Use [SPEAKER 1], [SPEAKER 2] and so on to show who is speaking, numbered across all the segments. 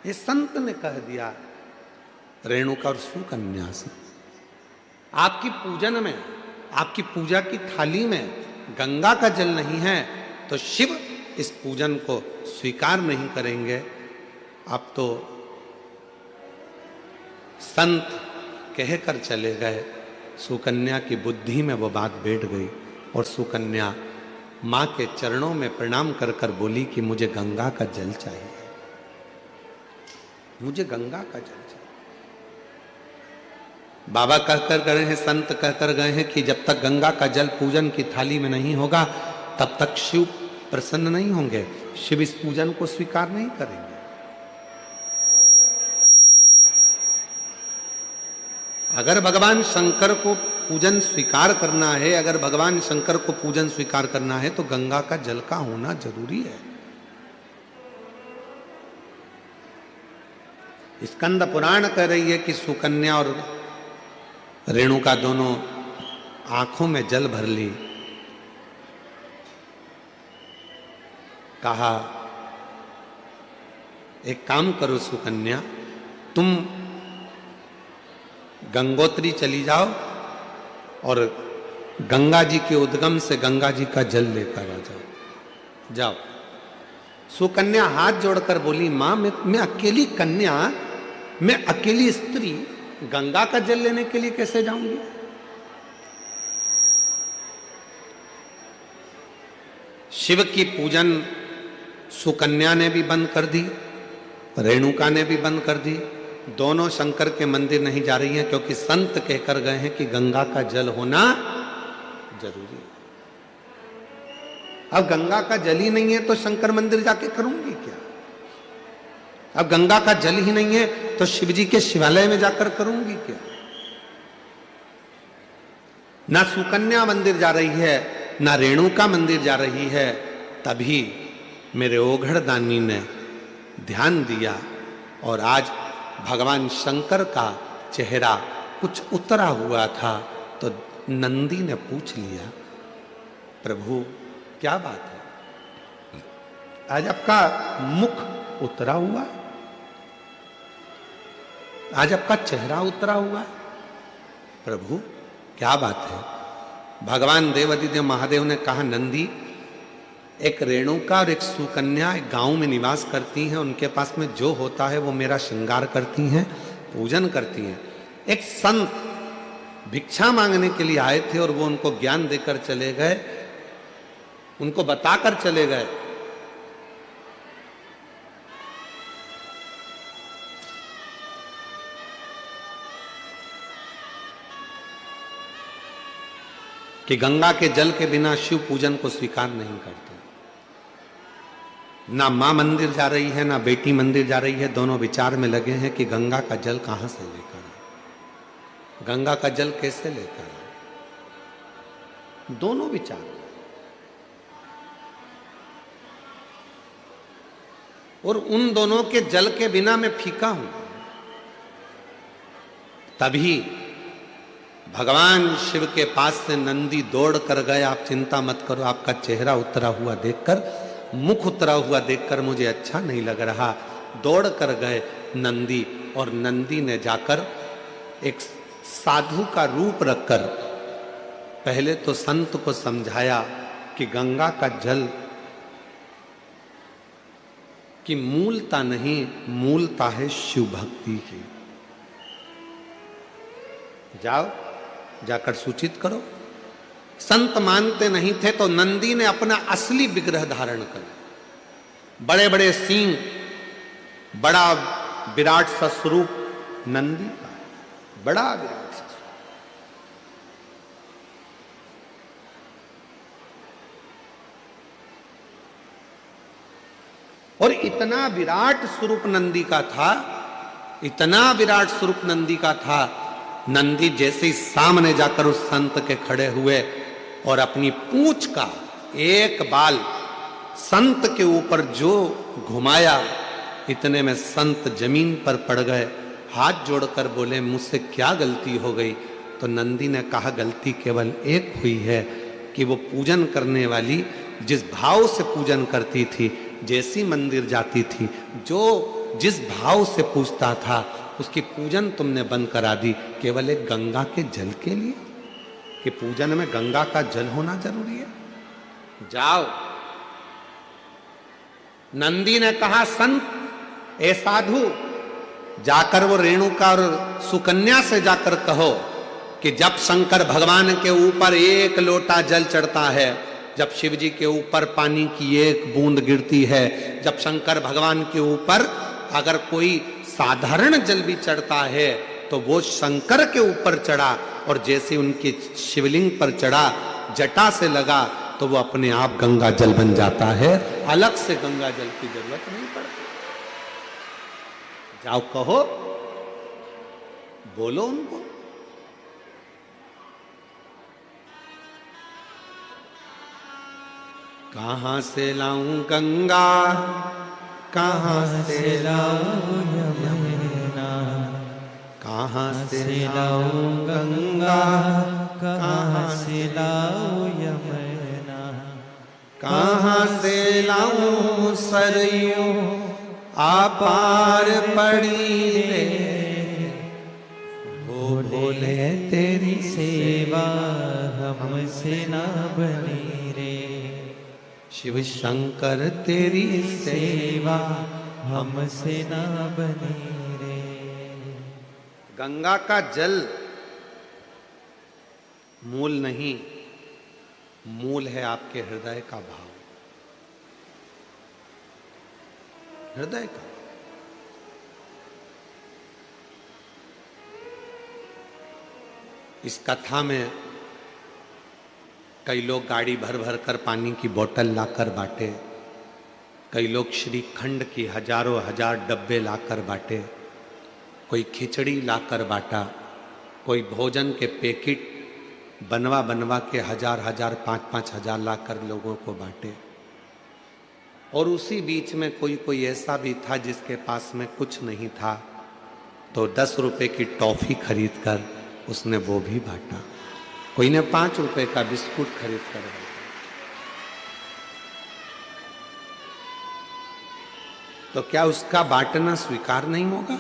[SPEAKER 1] ये संत ने कह दिया रेणुका और सुकन्या से, आपकी पूजन में, आपकी पूजा की थाली में गंगा का जल नहीं है तो शिव इस पूजन को स्वीकार नहीं करेंगे। अब तो संत कहकर चले गए। सुकन्या की बुद्धि में वो बात बैठ गई और सुकन्या मां के चरणों में प्रणाम कर कर बोली कि मुझे गंगा का जल चाहिए, मुझे गंगा का जल चाहिए। बाबा कहकर गए हैं, संत कहकर गए हैं कि जब तक गंगा का जल पूजन की थाली में नहीं होगा तब तक शिव प्रसन्न नहीं होंगे, शिव इस पूजन को स्वीकार नहीं करेंगे। अगर भगवान शंकर को पूजन स्वीकार करना है, अगर भगवान शंकर को पूजन स्वीकार करना है तो गंगा का जल का होना जरूरी है। स्कंद पुराण कह रही है कि सुकन्या और रेणुका दोनों आंखों में जल भर ली। कहा एक काम करो सुकन्या, तुम गंगोत्री चली जाओ और गंगा जी के उद्गम से गंगा जी का जल लेकर आ जाओ। जाओ। सुकन्या हाथ जोड़कर बोली, मां मैं अकेली कन्या, मैं अकेली स्त्री गंगा का जल लेने के लिए कैसे जाऊंगी? शिव की पूजन सुकन्या ने भी बंद कर दी, रेणुका ने भी बंद कर दी। दोनों शंकर के मंदिर नहीं जा रही हैं क्योंकि संत कहकर गए हैं कि गंगा का जल होना जरूरी है। अब गंगा का जल ही नहीं है तो शंकर मंदिर जाके करूंगी क्या? अब गंगा का जल ही नहीं है तो शिव जी के शिवालय में जाकर करूंगी क्या? ना सुकन्या मंदिर जा रही है ना रेणुका मंदिर जा रही है। तभी मेरे ओघड़ दानी ने ध्यान दिया और आज भगवान शंकर का चेहरा कुछ उतरा हुआ था तो नंदी ने पूछ लिया, प्रभु क्या बात है, आज आपका मुख उतरा हुआ है, आज आपका चेहरा उतरा हुआ है, प्रभु क्या बात है? भगवान देवादिदेव महादेव ने कहा, नंदी एक रेणुका और एक सुकन्या एक गांव में निवास करती हैं, उनके पास में जो होता है वो मेरा श्रृंगार करती हैं, पूजन करती हैं। एक संत भिक्षा मांगने के लिए आए थे और वो उनको ज्ञान देकर चले गए, उनको बताकर चले गए कि गंगा के जल के बिना शिव पूजन को स्वीकार नहीं करते। ना मां मंदिर जा रही है ना बेटी मंदिर जा रही है, दोनों विचार में लगे हैं कि गंगा का जल कहां से लेकर आए, गंगा का जल कैसे लेकर आए, दोनों विचार। और उन दोनों के जल के बिना मैं फीका हूं। तभी भगवान शिव के पास से नंदी दौड़ कर गए, आप चिंता मत करो, आपका चेहरा उतरा हुआ देखकर, मुख उतरा हुआ देखकर मुझे अच्छा नहीं लग रहा। दौड़ कर गए नंदी और नंदी ने जाकर एक साधु का रूप रखकर पहले तो संत को समझाया कि गंगा का जल की मूलता नहीं, मूलता है शिव भक्ति की। जाओ जाकर सूचित करो। संत मानते नहीं थे तो नंदी ने अपना असली विग्रह धारण कर, बड़े बड़े सींग, बड़ा विराट सा स्वरूप नंदी का, बड़ा विराट सा स्वरूप। और इतना विराट स्वरूप नंदी का था, इतना विराट स्वरूप नंदी का था, नंदी जैसे ही सामने जाकर उस संत के खड़े हुए और अपनी पूंछ का एक बाल संत के ऊपर जो घुमाया, इतने में संत जमीन पर पड़ गए, हाथ जोड़कर बोले, मुझसे क्या गलती हो गई? तो नंदी ने कहा, गलती केवल एक हुई है कि वो पूजन करने वाली जिस भाव से पूजन करती थी, जैसी मंदिर जाती थी, जो जिस भाव से पूजता था उसकी पूजन तुमने बंद करा दी केवल एक गंगा के जल के लिए, कि पूजन में गंगा का जल होना जरूरी है। जाओ, नंदी ने कहा संत ए साधु, जाकर वो रेणुका और सुकन्या से जाकर कहो कि जब शंकर भगवान के ऊपर एक लोटा जल चढ़ता है, जब शिव जी के ऊपर पानी की एक बूंद गिरती है, जब शंकर भगवान के ऊपर अगर कोई साधारण जल भी चढ़ता है तो वो शंकर के ऊपर चढ़ा, और जैसे उनके शिवलिंग पर चढ़ा जटा से लगा तो वो अपने आप गंगा जल बन जाता है, अलग से गंगा जल की जरूरत नहीं पड़ती। जाओ कहो, बोलो उनको। कहां से लाऊं गंगा, कहां से लाऊं यमुना, कहां से लाऊं गंगा, कहां से लाऊं यमुना, कहां से लाऊं सरयू आपार पड़ी रे, वो बोले तेरी सेवा हमसे ना बनी रे, शिव शंकर तेरी सेवा हमसे ना बनी रे। गंगा का जल मूल नहीं, मूल है आपके हृदय का भाव, हृदय का। इस कथा में कई लोग गाड़ी भर भर कर पानी की बोतल लाकर बांटे, कई लोग श्रीखंड की हजारों हजार डब्बे लाकर बांटे, कोई खिचड़ी लाकर बांटा, कोई भोजन के पैकेट बनवा बनवा के हजार हजार 5-5 हजार लाकर लोगों को बांटे। और उसी बीच में कोई कोई ऐसा भी था जिसके पास में कुछ नहीं था, तो 10 रुपए की टॉफी खरीद कर उसने वो भी बांटा, कोई ने 5 रुपए का बिस्कुट खरीद कर बांटा। तो क्या उसका बांटना स्वीकार नहीं होगा?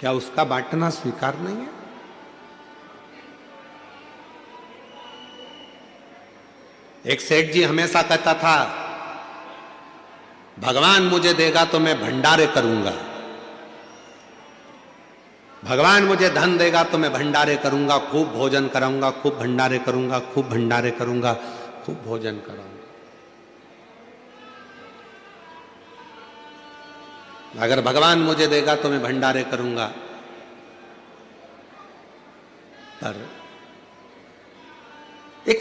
[SPEAKER 1] क्या उसका बांटना स्वीकार नहीं है? एक सेठ जी हमेशा कहता था, भगवान मुझे देगा तो मैं भंडारे करूंगा, भगवान मुझे धन देगा तो मैं भंडारे करूंगा, खूब भोजन कराऊंगा, खूब भंडारे करूंगा, खूब भंडारे करूंगा, खूब भोजन कराऊंगा। अगर भगवान मुझे देगा तो मैं भंडारे करूंगा। पर एक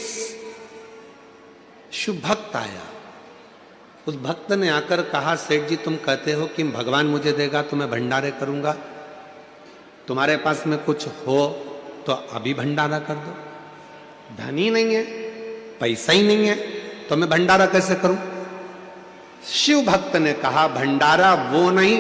[SPEAKER 1] शुभ भक्त आया, उस भक्त ने आकर कहा, सेठ जी तुम कहते हो कि भगवान मुझे देगा तो मैं भंडारे करूंगा, तुम्हारे पास में कुछ हो तो अभी भंडारा कर दो। धन ही नहीं है, पैसा ही नहीं है, तो मैं भंडारा कैसे करूं? शिव भक्त ने कहा, भंडारा वो नहीं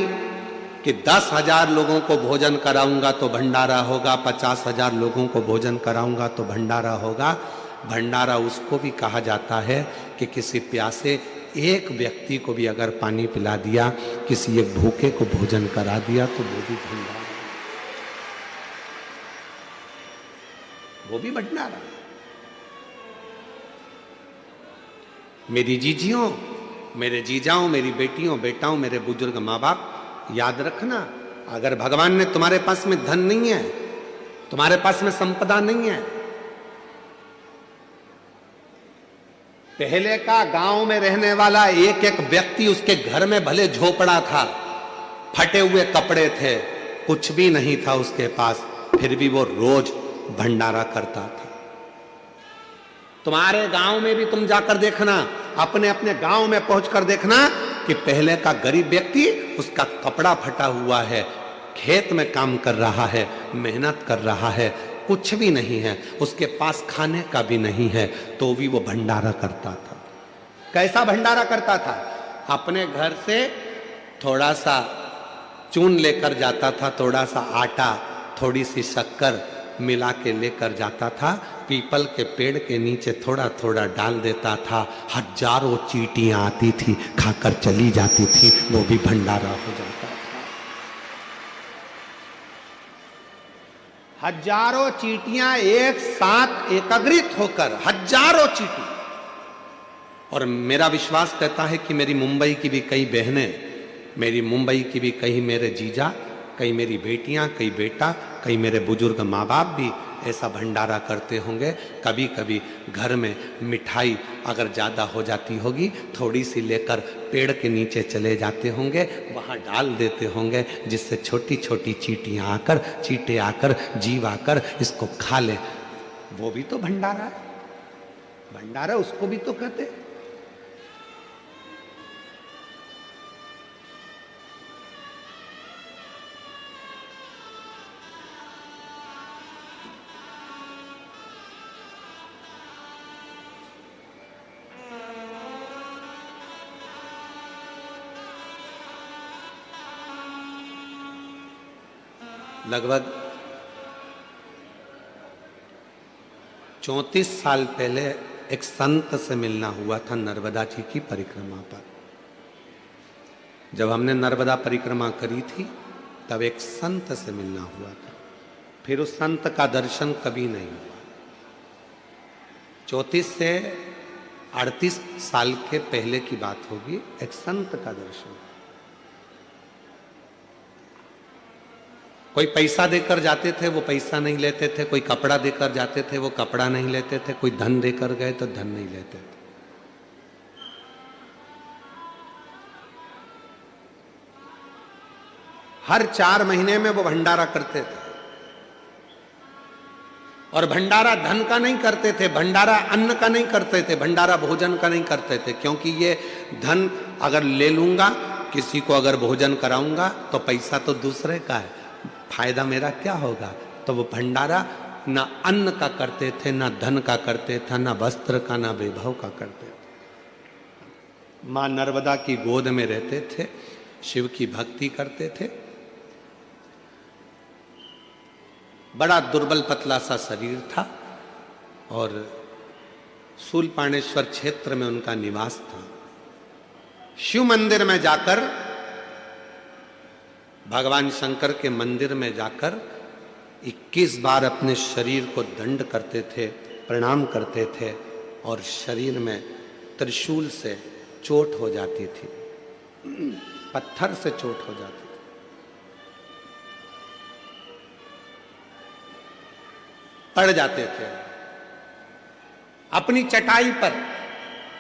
[SPEAKER 1] कि 10,000 लोगों को भोजन कराऊंगा तो भंडारा होगा, 50,000 लोगों को भोजन कराऊंगा तो भंडारा होगा। भंडारा उसको भी कहा जाता है कि किसी प्यासे एक व्यक्ति को भी अगर पानी पिला दिया, किसी एक भूखे को भोजन करा दिया तो वो भी भंडारा, वो भी भंडारा। मेरी जीजियों, मेरे जीजाओं, मेरी बेटियों, बेटाओं, मेरे बुजुर्ग माँ बाप, याद रखना, अगर भगवान ने तुम्हारे पास में धन नहीं है, तुम्हारे पास में संपदा नहीं है, पहले का गांव में रहने वाला एक एक व्यक्ति, उसके घर में भले झोपड़ा था, फटे हुए कपड़े थे, कुछ भी नहीं था उसके पास, फिर भी वो रोज भंडारा करता था। तुम्हारे गांव में भी तुम जाकर देखना, अपने अपने गांव में पहुंचकर देखना कि पहले का गरीब व्यक्ति, उसका कपड़ा फटा हुआ है, खेत में काम कर रहा है, मेहनत कर रहा है, कुछ भी नहीं है, उसके पास खाने का भी नहीं है, तो भी वो भंडारा करता था। कैसा भंडारा करता था? अपने घर से थोड़ा सा चून लेकर जाता था, थोड़ा सा आटा, थोड़ी सी शक्कर मिला के लेकर जाता था, पीपल के पेड़ के नीचे थोड़ा थोड़ा डाल देता था, हजारों चींटियां आती थी, खाकर चली जाती थी, वो भी भंडारा हो जाता था। हजारों चींटियां एक साथ एकत्रित होकर, हजारों चींटी। और मेरा विश्वास कहता है कि मेरी मुंबई की भी कई बहनें, मेरी मुंबई की भी कई मेरे जीजा, कई मेरी बेटियां, कई बेटा, कई मेरे बुजुर्ग माँ बाप भी ऐसा भंडारा करते होंगे। कभी कभी घर में मिठाई अगर ज़्यादा हो जाती होगी, थोड़ी सी लेकर पेड़ के नीचे चले जाते होंगे, वहाँ डाल देते होंगे, जिससे छोटी छोटी चींटियाँ आकर, चींटे आकर, जीव आकर इसको खा ले। वो भी तो भंडारा है, भंडारा उसको भी तो कहते। लगभग 34 साल पहले एक संत से मिलना हुआ था नर्मदा जी की परिक्रमा पर। जब हमने नर्मदा परिक्रमा करी थी तब एक संत से मिलना हुआ था, फिर उस संत का दर्शन कभी नहीं हुआ। 34 से 38 साल के पहले की बात होगी, एक संत का दर्शन। कोई पैसा देकर जाते थे, वो पैसा नहीं लेते थे, कोई कपड़ा देकर जाते थे, वो कपड़ा नहीं लेते थे, कोई धन देकर गए तो धन नहीं लेते थे। हर 4 महीने में वो भंडारा करते थे, और भंडारा धन का नहीं करते थे, भंडारा अन्न का नहीं करते थे, भंडारा भोजन का नहीं करते थे, क्योंकि ये धन अगर ले लूंगा, किसी को अगर भोजन कराऊंगा तो पैसा तो दूसरे का है, फायदा मेरा क्या होगा। तो वो भंडारा ना अन्न का करते थे, ना धन का करते थे, ना वस्त्र का, ना वैभव का करते थे। मां नर्मदा की गोद में रहते थे, शिव की भक्ति करते थे। बड़ा दुर्बल पतला सा शरीर था, और शूलपाणेश्वर क्षेत्र में उनका निवास था। शिव मंदिर में जाकर, भगवान शंकर के मंदिर में जाकर 21 बार अपने शरीर को दंड करते थे, प्रणाम करते थे, और शरीर में त्रिशूल से चोट हो जाती थी, पत्थर से चोट हो जाती थी। पड़ जाते थे, अपनी चटाई पर,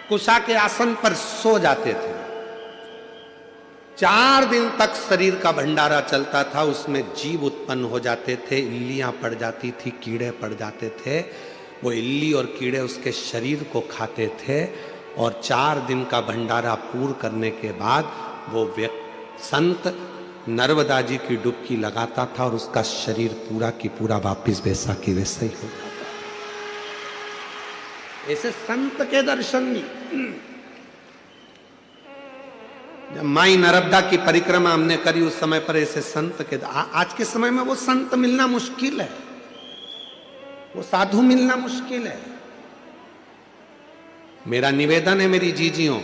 [SPEAKER 1] कुशा के आसन पर सो जाते थे। 4 दिन तक शरीर का भंडारा चलता था, उसमें जीव उत्पन्न हो जाते थे, इल्लियां पड़ जाती थी, कीड़े पड़ जाते थे। वो इल्ली और कीड़े उसके शरीर को खाते थे, और 4 दिन का भंडारा पूर्ण करने के बाद वो संत नर्मदा जी की डुबकी लगाता था, और उसका शरीर पूरा की पूरा वापिस वैसा की वैसा ही हो जाता। ऐसे संत के दर्शन भी। जब माई नर्मदा की परिक्रमा हमने करी, उस समय पर ऐसे संत के, आज के समय में वो संत मिलना मुश्किल है, वो साधु मिलना मुश्किल है। मेरा निवेदन है मेरी जीजियों,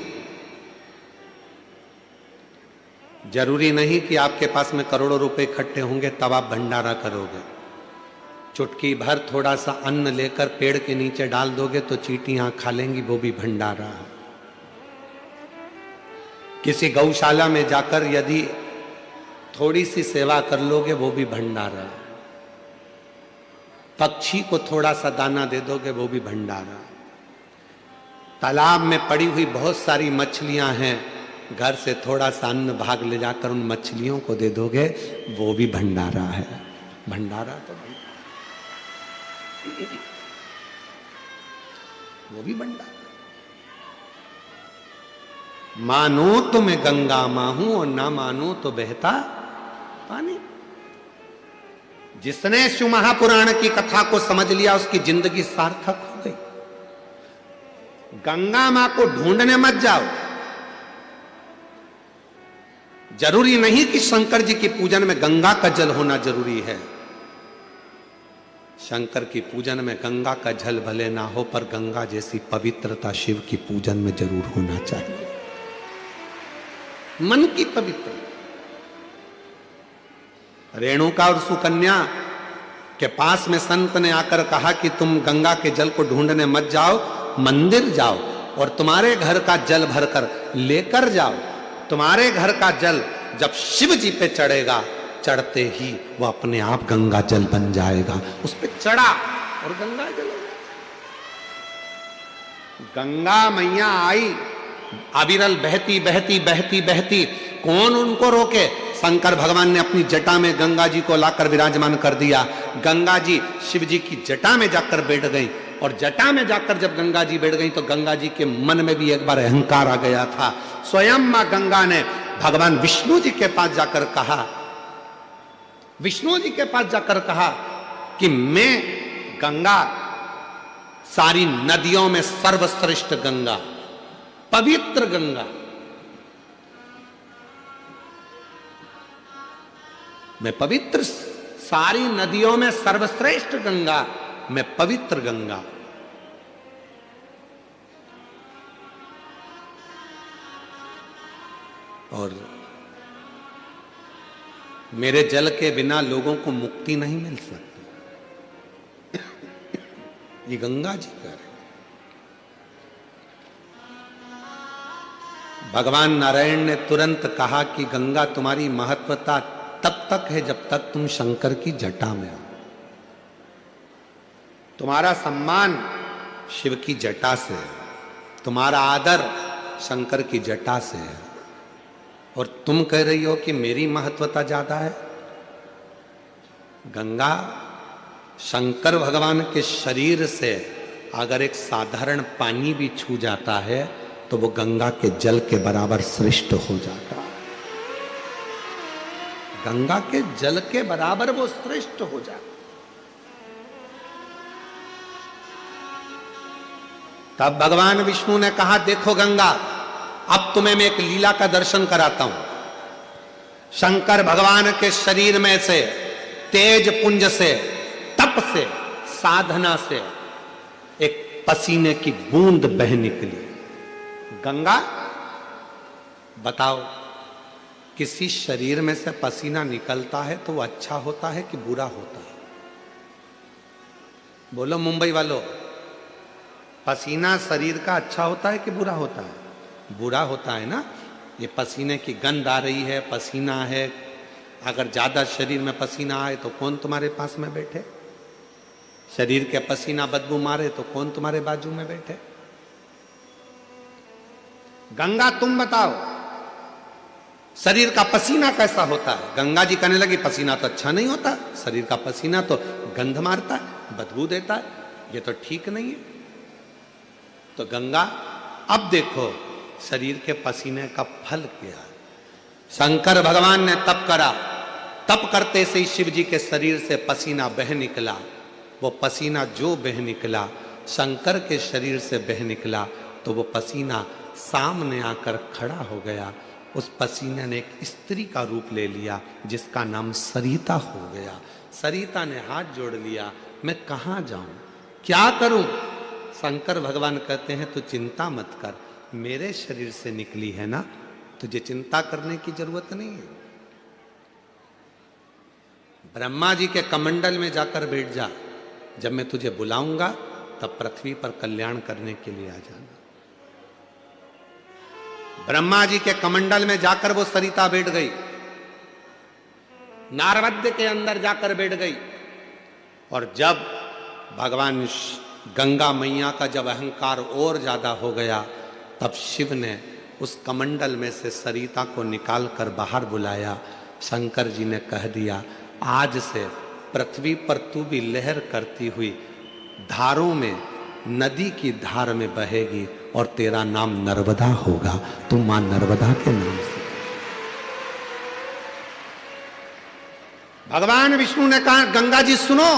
[SPEAKER 1] जरूरी नहीं कि आपके पास में करोड़ों रुपए इकट्ठे होंगे तब आप भंडारा करोगे। चुटकी भर थोड़ा सा अन्न लेकर पेड़ के नीचे डाल दोगे तो चींटियां खा लेंगी, वो भी भंडारा है। किसी गौशाला में जाकर यदि थोड़ी सी सेवा कर लोगे, वो भी भंडारा है। पक्षी को थोड़ा सा दाना दे दोगे, वो भी भंडारा है। तालाब में पड़ी हुई बहुत सारी मछलियां हैं, घर से थोड़ा सा अन्न भाग ले जाकर उन मछलियों को दे दोगे, वो भी भंडारा है। भंडारा तो वो भी भंडारा। मानो तो मैं गंगा मां हूं, और ना मानो तो बहता पानी। जिसने शिव महापुराण की कथा को समझ लिया, उसकी जिंदगी सार्थक हो गई। गंगा मां को ढूंढने मत जाओ। जरूरी नहीं कि शंकर जी की पूजन में गंगा का जल होना जरूरी है। शंकर की पूजन में गंगा का जल भले ना हो, पर गंगा जैसी पवित्रता शिव की पूजन में जरूर होना चाहिए। मन की पवित्रता। रेणुका और सुकन्या के पास में संत ने आकर कहा कि तुम गंगा के जल को ढूंढने मत जाओ, मंदिर जाओ और तुम्हारे घर का जल भरकर लेकर जाओ। तुम्हारे घर का जल जब शिव जी पे चढ़ेगा, चढ़ते ही वो अपने आप गंगा जल बन जाएगा। उस पे चढ़ा और गंगा जल। गंगा मैया आई, अविरल बहती बहती बहती बहती। कौन उनको रोके? शंकर भगवान ने अपनी जटा में गंगा जी को लाकर विराजमान कर दिया। गंगा जी शिव जी की जटा में जाकर बैठ गई, और जटा में जाकर जब गंगा जी बैठ गई तो गंगा जी के मन में भी एक बार अहंकार आ गया था। स्वयं मां गंगा ने भगवान विष्णु जी के पास जाकर कहा, विष्णु जी के पास जाकर कहा कि मैं गंगा, सारी नदियों में सर्वश्रेष्ठ गंगा, पवित्र गंगा, मैं पवित्र, सारी नदियों में सर्वश्रेष्ठ गंगा, मैं पवित्र गंगा। और मेरे जल के बिना लोगों को मुक्ति नहीं मिल सकती। ये गंगा जी कह रहे। भगवान नारायण ने तुरंत कहा कि गंगा तुम्हारी महत्वता तब तक है जब तक तुम शंकर की जटा में हो। तुम्हारा सम्मान शिव की जटा से है, तुम्हारा आदर शंकर की जटा से है, और तुम कह रही हो कि मेरी महत्वता ज्यादा है। गंगा शंकर भगवान के शरीर से अगर एक साधारण पानी भी छू जाता है तो वो गंगा के जल के बराबर श्रेष्ठ हो जाता है। गंगा के जल के बराबर वो श्रेष्ठ हो जाता। तब भगवान विष्णु ने कहा, देखो गंगा, अब तुम्हें मैं एक लीला का दर्शन कराता हूं। शंकर भगवान के शरीर में से, तेज पुंज से, तप से, साधना से एक पसीने की बूंद बह निकली। गंगा, बताओ, किसी शरीर में से पसीना निकलता है तो वो अच्छा होता है कि बुरा होता है? बोलो मुंबई वालों, पसीना शरीर का अच्छा होता है कि बुरा होता है? बुरा होता है ना। ये पसीने की गंध आ रही है, पसीना है, अगर ज्यादा शरीर में पसीना आए तो कौन तुम्हारे पास में बैठे? शरीर के पसीना बदबू मारे तो कौन तुम्हारे बाजू में बैठे? गंगा तुम बताओ, शरीर का पसीना कैसा होता है? गंगा जी कहने लगी, पसीना तो अच्छा नहीं होता, शरीर का पसीना तो गंध मारता है, बदबू देता है, ये तो ठीक नहीं है। तो गंगा, अब देखो शरीर के पसीने का फल क्या है। शंकर भगवान ने तप करा, तप करते से ही शिव जी के शरीर से पसीना बह निकला। वो पसीना जो बह निकला, शंकर के शरीर से बह निकला, तो वो पसीना सामने आकर खड़ा हो गया। उस पसीने ने एक स्त्री का रूप ले लिया, जिसका नाम सरिता हो गया। सरिता ने हाथ जोड़ लिया, मैं कहाँ जाऊं, क्या करूं? शंकर भगवान कहते हैं, तू चिंता मत कर, मेरे शरीर से निकली है ना, तुझे चिंता करने की जरूरत नहीं है। ब्रह्मा जी के कमंडल में जाकर बैठ जा, जब मैं तुझे बुलाऊंगा तब पृथ्वी पर कल्याण करने के लिए आ जाना। ब्रह्मा जी के कमंडल में जाकर वो सरिता बैठ गई, नारवद्य के अंदर जाकर बैठ गई। और जब भगवान गंगा मैया का जब अहंकार और ज्यादा हो गया, तब शिव ने उस कमंडल में से सरिता को निकाल कर बाहर बुलाया। शंकर जी ने कह दिया, आज से पृथ्वी पर तू भी लहर करती हुई धारों में, नदी की धार में बहेगी, और तेरा नाम नर्मदा होगा। तू मां नर्मदा के नाम से। भगवान विष्णु ने कहा, गंगा जी सुनो,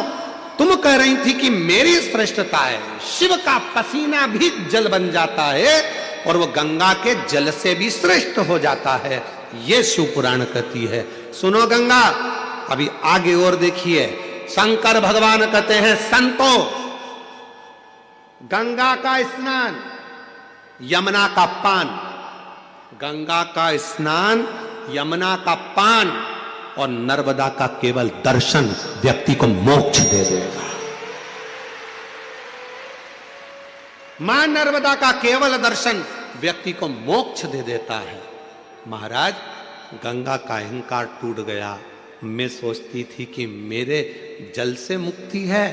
[SPEAKER 1] तुम कह रही थी कि मेरी श्रेष्ठता है, शिव का पसीना भी जल बन जाता है और वो गंगा के जल से भी श्रेष्ठ हो जाता है, ये शिव पुराण कहती है। सुनो गंगा, अभी आगे और देखिए, शंकर भगवान कहते हैं संतो, गंगा का स्नान यमुना का पान, गंगा का स्नान यमुना का पान और नर्मदा का केवल दर्शन व्यक्ति को मोक्ष दे देगा। मां नर्मदा का केवल दर्शन व्यक्ति को मोक्ष दे देता है। महाराज, गंगा का अहंकार टूट गया। मैं सोचती थी कि मेरे जल से मुक्ति है,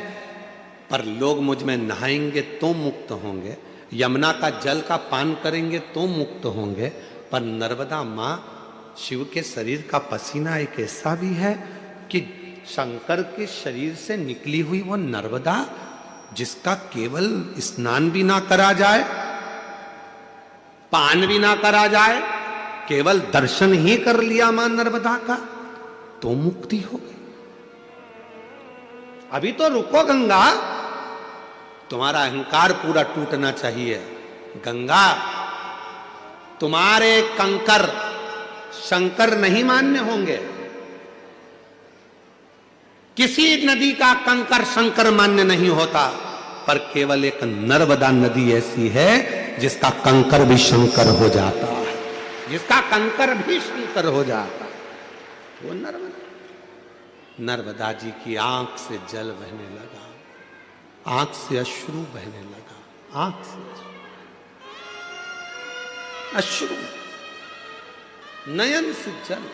[SPEAKER 1] पर लोग मुझ में नहाएंगे तो मुक्त होंगे, यमुना का जल का पान करेंगे तो मुक्त होंगे, पर नर्मदा मां शिव के शरीर का पसीना एक ऐसा भी है कि शंकर के शरीर से निकली हुई वो नर्मदा, जिसका केवल स्नान भी ना करा जाए, पान भी ना करा जाए, केवल दर्शन ही कर लिया मां नर्मदा का तो मुक्ति हो गई। अभी तो रुको गंगा, तुम्हारा अहंकार पूरा टूटना चाहिए। गंगा, तुम्हारे कंकर शंकर नहीं मान्य होंगे। किसी नदी का कंकर शंकर मान्य नहीं होता, पर केवल एक नर्मदा नदी ऐसी है जिसका कंकर भी शंकर हो जाता है, जिसका कंकर भी शंकर हो जाता है, वो नर्मदा। नर्मदा जी की आंख से जल बहने लगा, आंख से अश्रु बहने लगा, आंख से अश्रु, नयन से जल।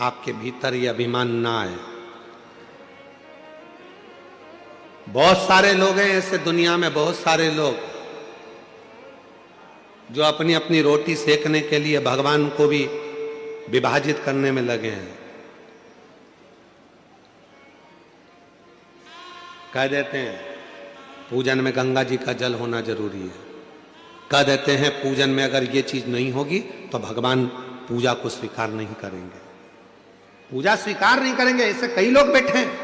[SPEAKER 1] आपके भीतर ये अभिमान ना आए। बहुत सारे लोग हैं ऐसे दुनिया में, बहुत सारे लोग जो अपनी अपनी रोटी सेकने के लिए भगवान को भी विभाजित करने में लगे हैं। कह देते हैं पूजन में गंगा जी का जल होना जरूरी है, कह देते हैं पूजन में अगर ये चीज नहीं होगी तो भगवान पूजा को स्वीकार नहीं करेंगे, पूजा स्वीकार नहीं करेंगे। ऐसे कई लोग बैठे हैं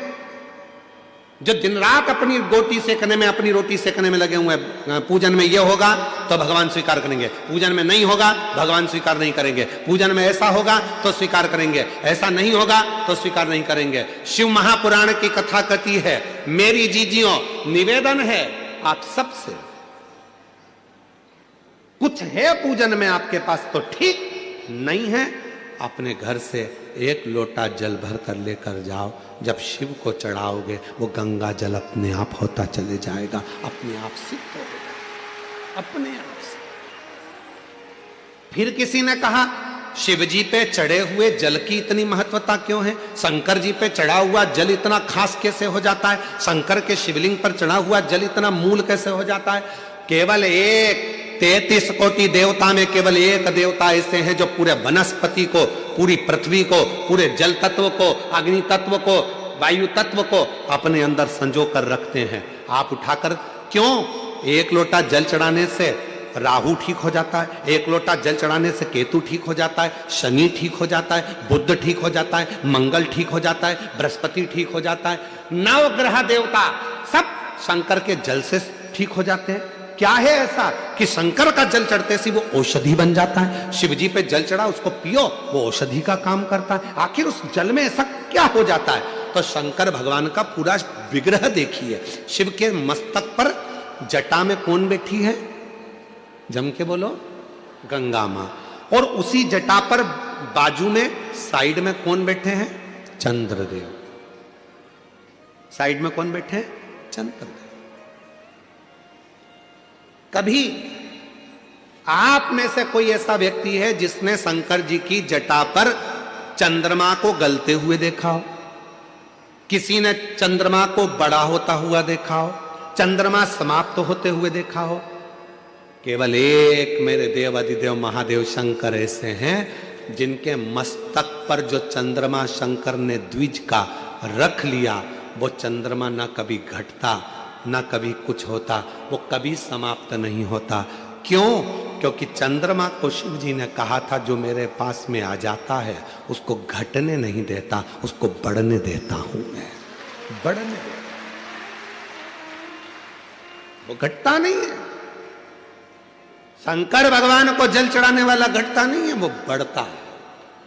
[SPEAKER 1] जो दिन रात अपनी रोटी सेकने में, अपनी रोटी सेकने में लगे हुए हैं। पूजन में ये होगा तो भगवान स्वीकार करेंगे, पूजन में नहीं होगा भगवान स्वीकार नहीं करेंगे, पूजन में ऐसा होगा तो स्वीकार करेंगे, ऐसा नहीं होगा तो स्वीकार नहीं करेंगे। शिव महापुराण की कथा कहती है, मेरी जीजियों निवेदन है आप सबसे, कुछ है पूजन में आपके पास तो ठीक, नहीं है अपने घर से एक लोटा जल भर कर लेकर जाओ। जब शिव को चढ़ाओगे वो गंगा जल अपने आप होता चले जाएगा, अपने आप सिद्ध हो जाएगा, अपने आप से। फिर किसी ने कहा शिव जी पे चढ़े हुए जल की इतनी महत्वता क्यों है? शंकर जी पे चढ़ा हुआ जल इतना खास कैसे हो जाता है? शंकर के शिवलिंग पर चढ़ा हुआ जल इतना मूल कैसे हो जाता है? केवल एक 33 कोटि देवता में केवल एक देवता ऐसे हैं जो पूरे वनस्पति को, पूरी पृथ्वी को, पूरे जल तत्व को, अग्नि तत्व को, वायु तत्व को अपने अंदर संजो कर रखते हैं। आप उठाकर क्यों? एक लोटा जल चढ़ाने से राहु ठीक हो जाता है, एक लोटा जल चढ़ाने से केतु ठीक हो जाता है, शनि ठीक हो जाता है, बुध ठीक हो जाता है, मंगल ठीक हो जाता है, बृहस्पति ठीक हो जाता है, नवग्रह देवता सब शंकर के जल से ठीक हो जाते हैं। क्या है ऐसा कि शंकर का जल चढ़ते से वो औषधि बन जाता है? शिव जी पे जल चढ़ा उसको पियो, वो औषधि का काम करता है। आखिर उस जल में ऐसा क्या हो जाता है? तो शंकर भगवान का पूरा विग्रह देखिए। शिव के मस्तक पर जटा में कौन बैठी है? जम के बोलो, गंगा मां। और उसी जटा पर बाजू में साइड में कौन बैठे हैं? चंद्रदेव। साइड में कौन बैठे हैं? चंद्रदेव। कभी आप में से कोई ऐसा व्यक्ति है जिसने शंकर जी की जटा पर चंद्रमा को गलते हुए देखा हो? किसी ने चंद्रमा को बड़ा होता हुआ देखा हो? चंद्रमा समाप्त होते हुए देखा हो? केवल एक मेरे देव अधिदेव महादेव शंकर ऐसे हैं जिनके मस्तक पर जो चंद्रमा शंकर ने द्विज का रख लिया, वो चंद्रमा ना कभी घटता ना कभी कुछ होता, वो कभी समाप्त नहीं होता। क्यों? क्योंकि चंद्रमा को शिव जी ने कहा था जो मेरे पास में आ जाता है उसको घटने नहीं देता, उसको बढ़ने देता हूं मैं, बढ़ने देता। वो घटता नहीं है। शंकर भगवान को जल चढ़ाने वाला घटता नहीं है, वो बढ़ता है।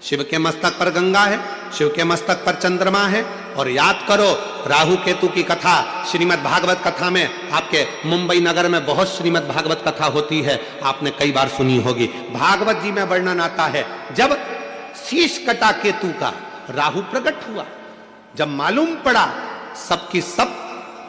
[SPEAKER 1] शिव के मस्तक पर गंगा है, शिव के मस्तक पर चंद्रमा है। और याद करो राहु केतु की कथा श्रीमद् भागवत कथा में, आपके मुंबई नगर में बहुत श्रीमद् भागवत कथा होती है, आपने कई बार सुनी होगी। भागवत जी में वर्णन आता है, जब शीश कटा केतु का, राहु प्रकट हुआ, जब मालूम पड़ा सबकी सब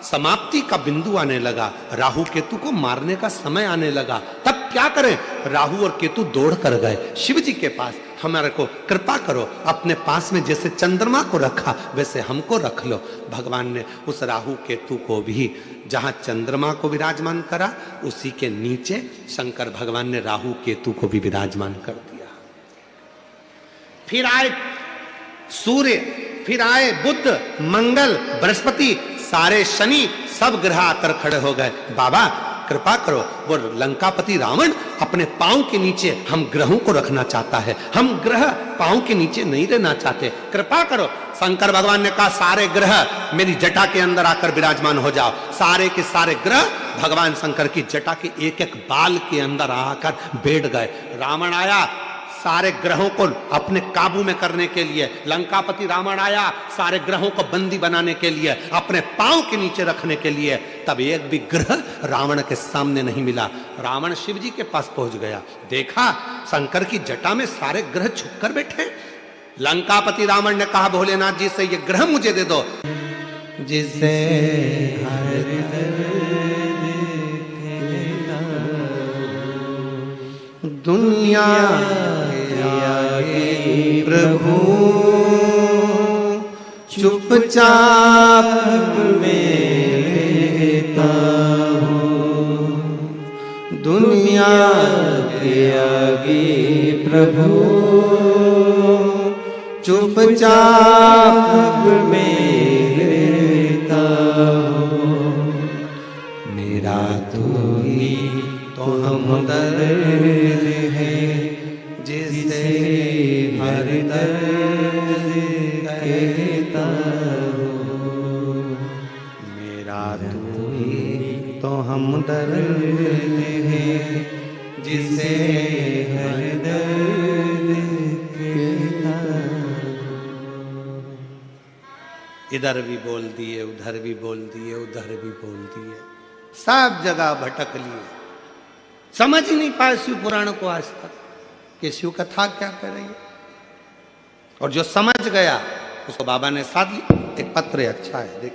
[SPEAKER 1] समाप्ति का बिंदु आने लगा, राहु केतु को मारने का समय आने लगा, तब क्या करें? राहु और केतु दौड़ कर गए शिव जी के पास, हमारे को कृपा करो, अपने पास में जैसे चंद्रमा को रखा वैसे हमको रख लो। भगवान ने उस राहु केतु को भी जहां चंद्रमा को विराजमान करा, उसी के नीचे शंकर भगवान ने राहु केतु को भी विराजमान कर दिया। फिर आए सूर्य, फिर आए बुध, मंगल, बृहस्पति, सारे शनि, सब ग्रह आकर खड़े हो गए। बाबा कृपा करो, वो लंकापति रावण अपने पांव के नीचे हम ग्रहों को रखना चाहता है, हम ग्रह पांव के नीचे नहीं रहना चाहते, कृपा करो। शंकर भगवान ने कहा सारे ग्रह मेरी जटा के अंदर आकर विराजमान हो जाओ। सारे के सारे ग्रह भगवान शंकर की जटा के एक एक बाल के अंदर आकर बैठ गए। रावण आया सारे ग्रहों को अपने काबू में करने के लिए, लंकापति रावण आया सारे ग्रहों को बंदी बनाने के लिए, अपने पांव के नीचे रखने के लिए। तब एक भी ग्रह रावण के सामने नहीं मिला। रावण शिव जी के पास पहुंच गया, देखा शंकर की जटा में सारे ग्रह छुप कर बैठे। लंकापति रावण ने कहा भोलेनाथ जी से ये ग्रह मुझे दे दो, जिसे दुनिया प्रभु चुपचाप रहता हूँ, दुनिया के आगे प्रभु चुपचाप रहता हूँ। मेरा तो ही तो हमदर्द है, जिसे हर दर्द कहता हूँ। मेरा तू ही तो हमदर्द है, जिसे हर दर्द कहता हूँ। इधर भी बोल दिए, उधर भी बोल दिए, उधर भी बोल दिए, सब जगह भटक लिए, समझ ही नहीं पाए शिव पुराण को आज तक कि शिव कथा क्या कर रही है। और जो समझ गया उसको बाबा ने साथ लिया। एक पत्र है, अच्छा है, देख।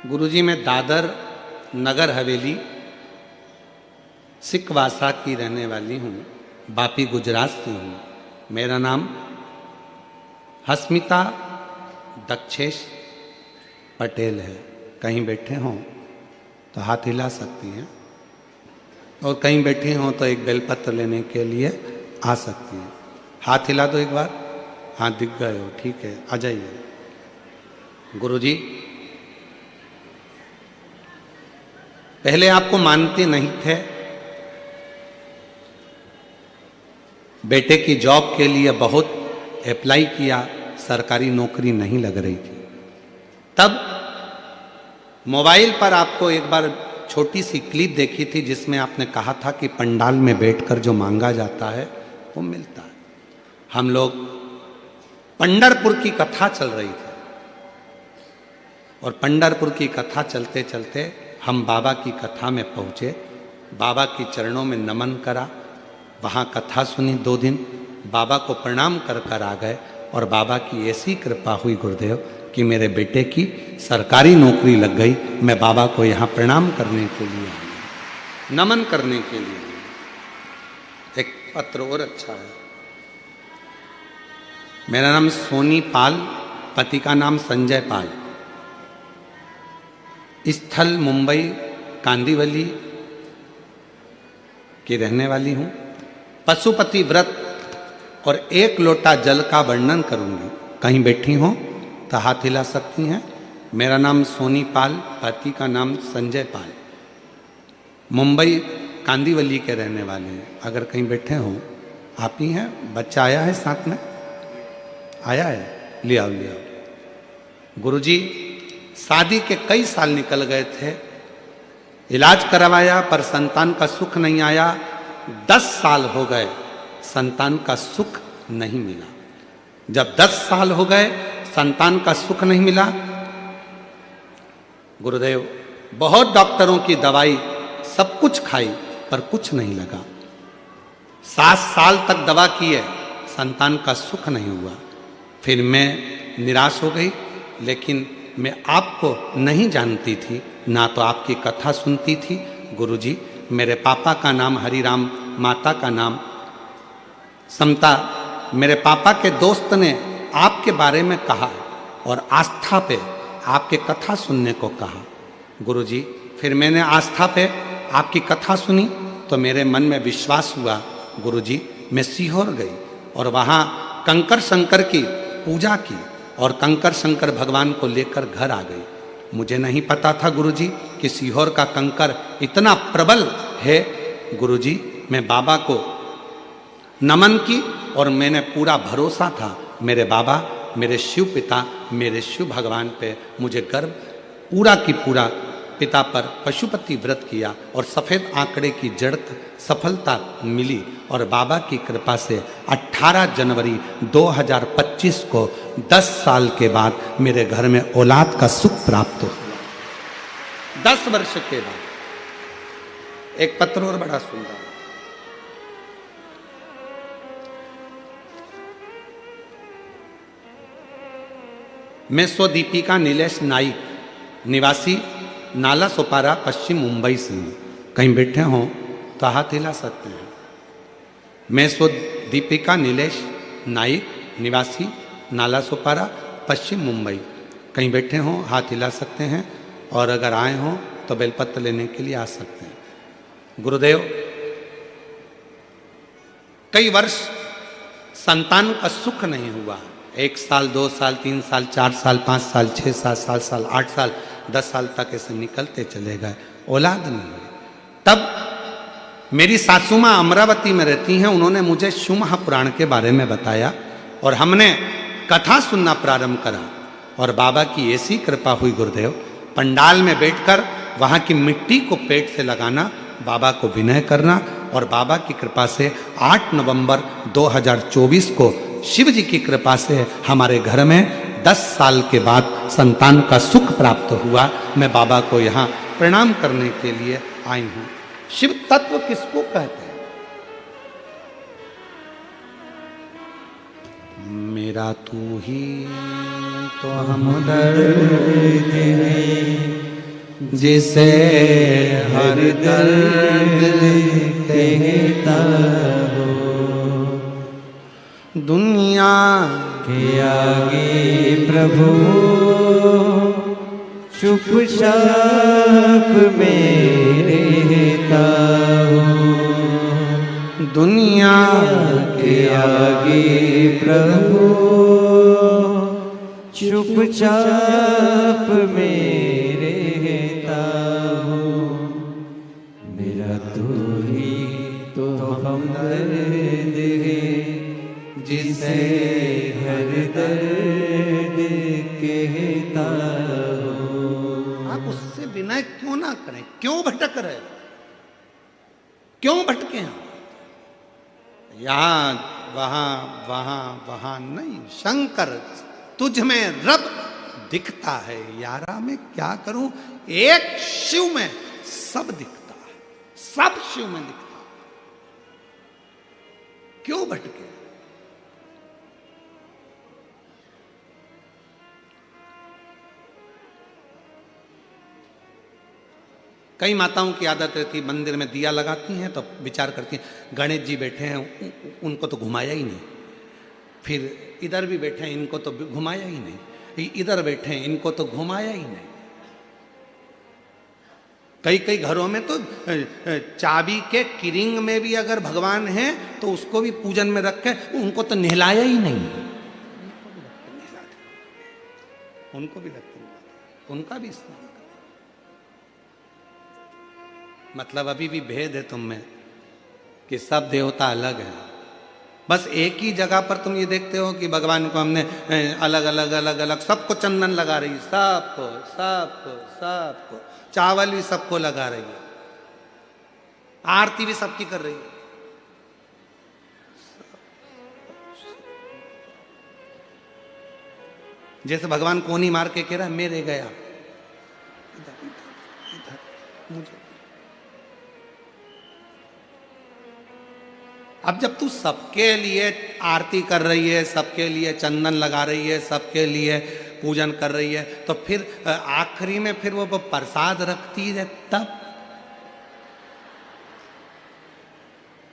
[SPEAKER 1] गुरुजी मैं दादर नगर हवेली सिकवासा की रहने वाली हूँ, बापी गुजरात से हूँ। मेरा नाम हस्मिता दक्षेश पटेल है। कहीं बैठे हों तो हाथ हिला सकती हैं, और कहीं बैठी हों तो एक बेलपत्र लेने के लिए आ सकती हैं। हाथ हिला दो एक बार। हाँ दिख गए हो, ठीक है, आ जाइए। गुरुजी पहले आपको मानते नहीं थे, बेटे की जॉब के लिए बहुत अप्लाई किया, सरकारी नौकरी नहीं लग रही थी। तब मोबाइल पर आपको एक बार छोटी सी क्लिप देखी थी जिसमें आपने कहा था कि पंडाल में बैठकर जो मांगा जाता है वो मिलता है। हम लोग पंढरपुर की कथा चल रही थी, और पंढरपुर की कथा चलते चलते हम बाबा की कथा में पहुँचे, बाबा की चरणों में नमन करा, वहाँ कथा सुनी 2 दिन, बाबा को प्रणाम कर कर आ गए। और बाबा की ऐसी कृपा हुई गुरुदेव कि मेरे बेटे की सरकारी नौकरी लग गई। मैं बाबा को यहाँ प्रणाम करने के लिए आया, नमन करने के लिए आया। एक पत्र और अच्छा है। मेरा नाम सोनी पाल, पति का नाम संजय पाल। स्थल मुंबई कांदीवली की रहने वाली हूँ। पशुपति व्रत और एक लोटा जल का वर्णन करूंगी। कहीं बैठी हो तो हाथ हिला सकती हैं। मेरा नाम सोनी पाल, पति का नाम संजय पाल, मुंबई कांदीवली के रहने वाले हैं। अगर कहीं बैठे हो, आप ही हैं। बच्चा आया है साथ में, आया है, ले आओ ले आओ। गुरुजी शादी के कई साल निकल गए थे, इलाज करवाया पर संतान का सुख नहीं आया। 10 साल हो गए, संतान का सुख नहीं मिला। जब 10 साल हो गए संतान का सुख नहीं मिला, गुरुदेव बहुत डॉक्टरों की दवाई सब कुछ खाई पर कुछ नहीं लगा। 7 साल तक दवा की है, संतान का सुख नहीं हुआ। फिर मैं निराश हो गई, लेकिन मैं आपको नहीं जानती थी, ना तो आपकी कथा सुनती थी। गुरुजी, मेरे पापा का नाम हरिराम, माता का नाम समता। मेरे पापा के दोस्त ने आपके बारे में कहा और आस्था पे आपके कथा सुनने को कहा। गुरुजी, फिर मैंने आस्था पे आपकी कथा सुनी तो मेरे मन में विश्वास हुआ। गुरुजी, मैं सीहोर गई और वहाँ कंकर शंकर की पूजा की और कंकर शंकर भगवान को लेकर घर आ गई। मुझे नहीं पता था गुरुजी कि सीहोर का कंकर इतना प्रबल है। गुरुजी, मैं बाबा को नमन की और मैंने पूरा भरोसा था मेरे बाबा, मेरे शिव पिता, मेरे शिव भगवान पे मुझे गर्व पूरा की पूरा पिता पर पशुपति व्रत किया और सफ़ेद आंकड़े की जड़ सफलता मिली। और बाबा की कृपा से 18 जनवरी 2025 को 10 साल के बाद मेरे घर में औलाद का सुख प्राप्त हुआ। 10 वर्ष के बाद। एक पत्र और बड़ा सुंदर, मैं स्वदीपिका नीलेश नाइक, निवासी नाला सोपारा, पश्चिम मुंबई से हूँ। कहीं बैठे हों तो हाथ हिला सकते हैं। मैं स्वदीपिका नीलेश नाइक, निवासी नाला सोपारा, पश्चिम मुंबई। कहीं बैठे हों हाथ हिला सकते हैं, और अगर आए हों तो बेलपत्र लेने के लिए आ सकते हैं। गुरुदेव, कई वर्ष संतान का सुख नहीं हुआ। 1 साल, 2 साल, 3 साल, 4 साल, 5 साल, 6 साल, 7 साल, 8 साल, 10 साल तक ऐसे निकलते चले गए, औलाद नहीं। तब मेरी सासू माँ अमरावती में रहती हैं, उन्होंने मुझे शिव महापुराण के बारे में बताया और हमने कथा सुनना प्रारंभ करा। और बाबा की ऐसी कृपा हुई गुरुदेव, पंडाल में बैठकर वहाँ की मिट्टी को पेट से लगाना, बाबा को विनय करना, और बाबा की कृपा से 8 नवंबर 2024 को शिव जी की कृपा से हमारे घर में 10 साल के बाद संतान का सुख प्राप्त हुआ। मैं बाबा को यहाँ प्रणाम करने के लिए आई हूँ। शिव तत्व किसको कहते हैं? मेरा तू ही तो हमदर्द है, जिसे हर दर्द कहता हो। दुनिया के आगे प्रभु चुपचाप में रहता हो। दुनिया के आगे प्रभु चुपचाप में रहता हो। मेरा तू ही तो हमदर्द है, जिसे हर दर्द कहता हो। आप उससे विनय क्यों ना करें? क्यों भटक रहे? क्यों भटके हैं? यहां वहां वहां वहां नहीं। शंकर तुझ में रब दिखता है, यारा मैं क्या करूं? एक शिव में सब दिखता है, सब शिव में दिखता है। क्यों भटके? कई माताओं की आदत रहती, मंदिर में दिया लगाती हैं तो विचार करती हैं गणेश जी बैठे हैं, उनको तो घुमाया ही नहीं। फिर इधर भी बैठे हैं, इनको तो घुमाया ही नहीं। इधर बैठे हैं, इनको तो घुमाया ही नहीं। कई कई घरों में तो चाबी के किरिंग में भी अगर भगवान है तो उसको भी पूजन में रखे, उनको तो नहलाया ही नहीं, उनको भी रखते हैं, उनका भी स्नान कर। मतलब अभी भी भेद है तुम में कि सब देवता अलग है। बस एक ही जगह पर तुम ये देखते हो कि भगवान को हमने अलग अलग अलग अलग सबको चंदन लगा रही है, सबको सबको सबको, चावल भी सबको लगा रही है, आरती भी सबकी कर रही है। जैसे भगवान कोनी मार के कह रहा है मेरे गया, इधर इधर इधर मुझे। अब जब तू सबके लिए आरती कर रही है, सबके लिए चंदन लगा रही है, सबके लिए पूजन कर रही है, तो फिर आखिरी में फिर वो प्रसाद रखती है, तब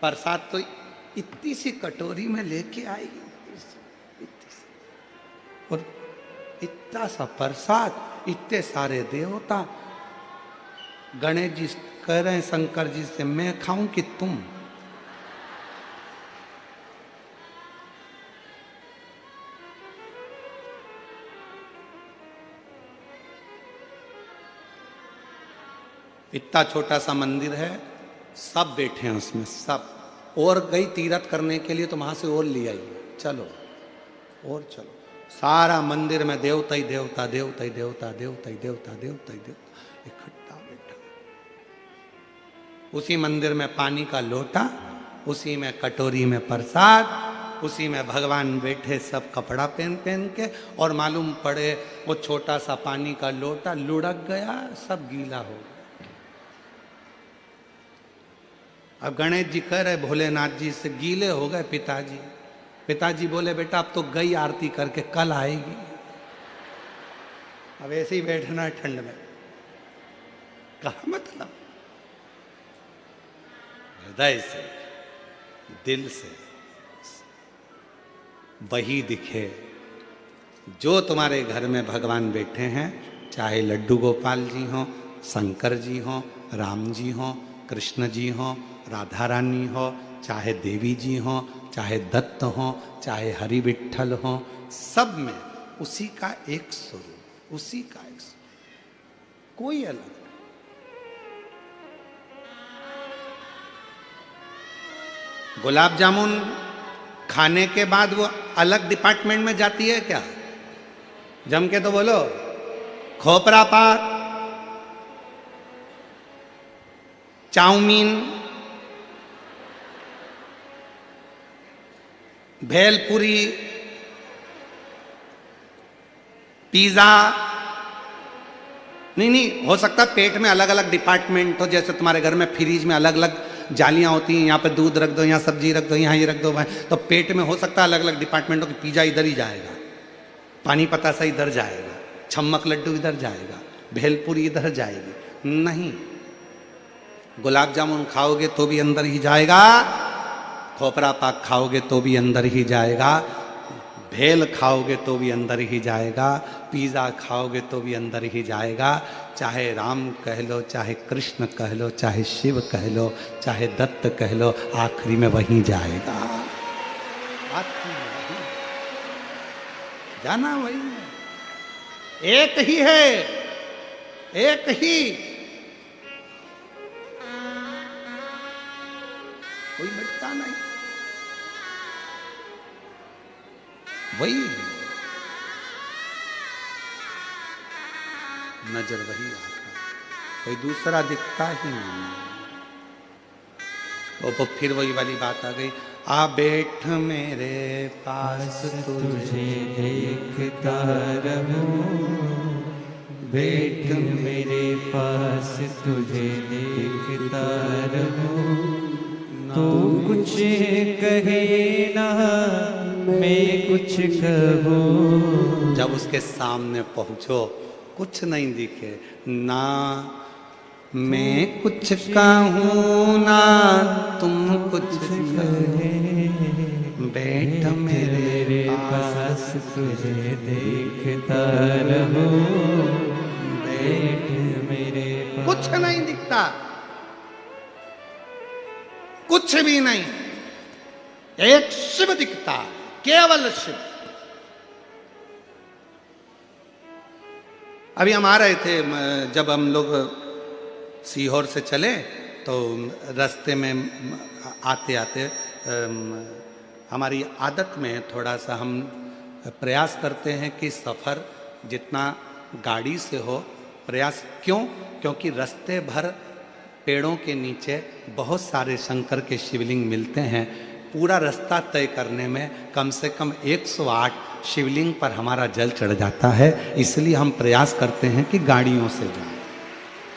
[SPEAKER 1] प्रसाद तो इतनी सी कटोरी में लेके आएगी, और इतना सा प्रसाद, इतने सारे देवता। गणेश जी कह रहे हैं शंकर जी से, मैं खाऊं कि तुम? इतना छोटा सा मंदिर है, सब बैठे हैं उसमें, सब। और गई तीरथ करने के लिए तो वहां से और ले आई, चलो और चलो। सारा मंदिर में देवता ही देवता, देवता ही देवता, देवता ही देवता, देवता ही देवता इकट्ठा बैठा। उसी मंदिर में पानी का लोटा, उसी में कटोरी में प्रसाद, उसी में भगवान बैठे सब कपड़ा पहन पहन के, और मालूम पड़े वो छोटा सा पानी का लोटा लुढ़क गया, सब गीला हो गया। अब गणेश जी कह रहे भोलेनाथ जी से, गीले हो गए पिताजी। पिताजी बोले बेटा अब तो गई आरती करके, कल आएगी। अब ऐसे ही बैठना है ठंड में, कहा मतलब हृदय से, दिल से वही दिखे जो तुम्हारे घर में भगवान बैठे हैं, चाहे लड्डू गोपाल जी हो, शंकर जी हो, राम जी हो, कृष्ण जी हो, राधा रानी हो, चाहे देवी जी हो, चाहे दत्त हो, चाहे हरि विठ्ठल हो, सब में उसी का एक स्वरूप, उसी का एक स्वरूप, कोई अलग नहीं। गुलाब जामुन खाने के बाद वो अलग डिपार्टमेंट में जाती है क्या? जम के तो बोलो। खोपरा पाक, चाउमीन, भेलपुरी, पिज्जा, नहीं हो सकता पेट में अलग अलग डिपार्टमेंट हो, जैसे तुम्हारे घर में फ्रिज में अलग अलग जालियां होती हैं, यहाँ पे दूध रख दो, यहाँ सब्जी रख दो, यहाँ ये रख दो, तो पेट में हो सकता है अलग अलग डिपार्टमेंट हो कि पिज्जा इधर ही जाएगा, पानी पतासा इधर जाएगा, छम्मक लड्डू इधर जाएगा, भेलपुरी इधर जाएगी। नहीं, गुलाब जामुन खाओगे तो भी अंदर ही जाएगा, खोपरा पाक खाओगे तो भी अंदर ही जाएगा, भेल खाओगे तो भी अंदर ही जाएगा, पिज़्ज़ा खाओगे तो भी अंदर ही जाएगा। चाहे राम कह लो, चाहे कृष्ण कह लो, चाहे शिव कह लो, चाहे दत्त कह लो, आखिरी में वहीं जाएगा, आखिरी में वहीं जाना, वही एक ही है, एक ही, कोई मिटता नहीं, वही है, नजर वही आता, कोई दूसरा दिखता ही नहीं। वो फिर वही वाली बात आ गई, आ बैठ मेरे पास तुझे
[SPEAKER 2] देखता रहूं, बैठ मेरे पास तुझे देखता रहूं, तो कुछ कहे ना मैं कुछ कहूं।
[SPEAKER 1] जब उसके सामने पहुंचो कुछ नहीं दिखे, ना मैं कुछ कहूं ना तुम कुछ कहे, बैठ मेरे पास
[SPEAKER 2] तुझे देखता रहूं, बैठ मेरे पास
[SPEAKER 1] कुछ नहीं दिखता, कुछ भी नहीं, एक शिव दिखता है, केवल शिव। अभी हम आ रहे थे, जब हम लोग सीहोर से चले तो रास्ते में आते आते हमारी आदत में है, थोड़ा सा हम प्रयास करते हैं कि सफ़र जितना गाड़ी से हो, प्रयास क्यों? क्योंकि रास्ते भर पेड़ों के नीचे बहुत सारे शंकर के शिवलिंग मिलते हैं। पूरा रास्ता तय करने में कम से कम 108 शिवलिंग पर हमारा जल चढ़ जाता है। इसलिए हम प्रयास करते हैं कि गाड़ियों से जाएं।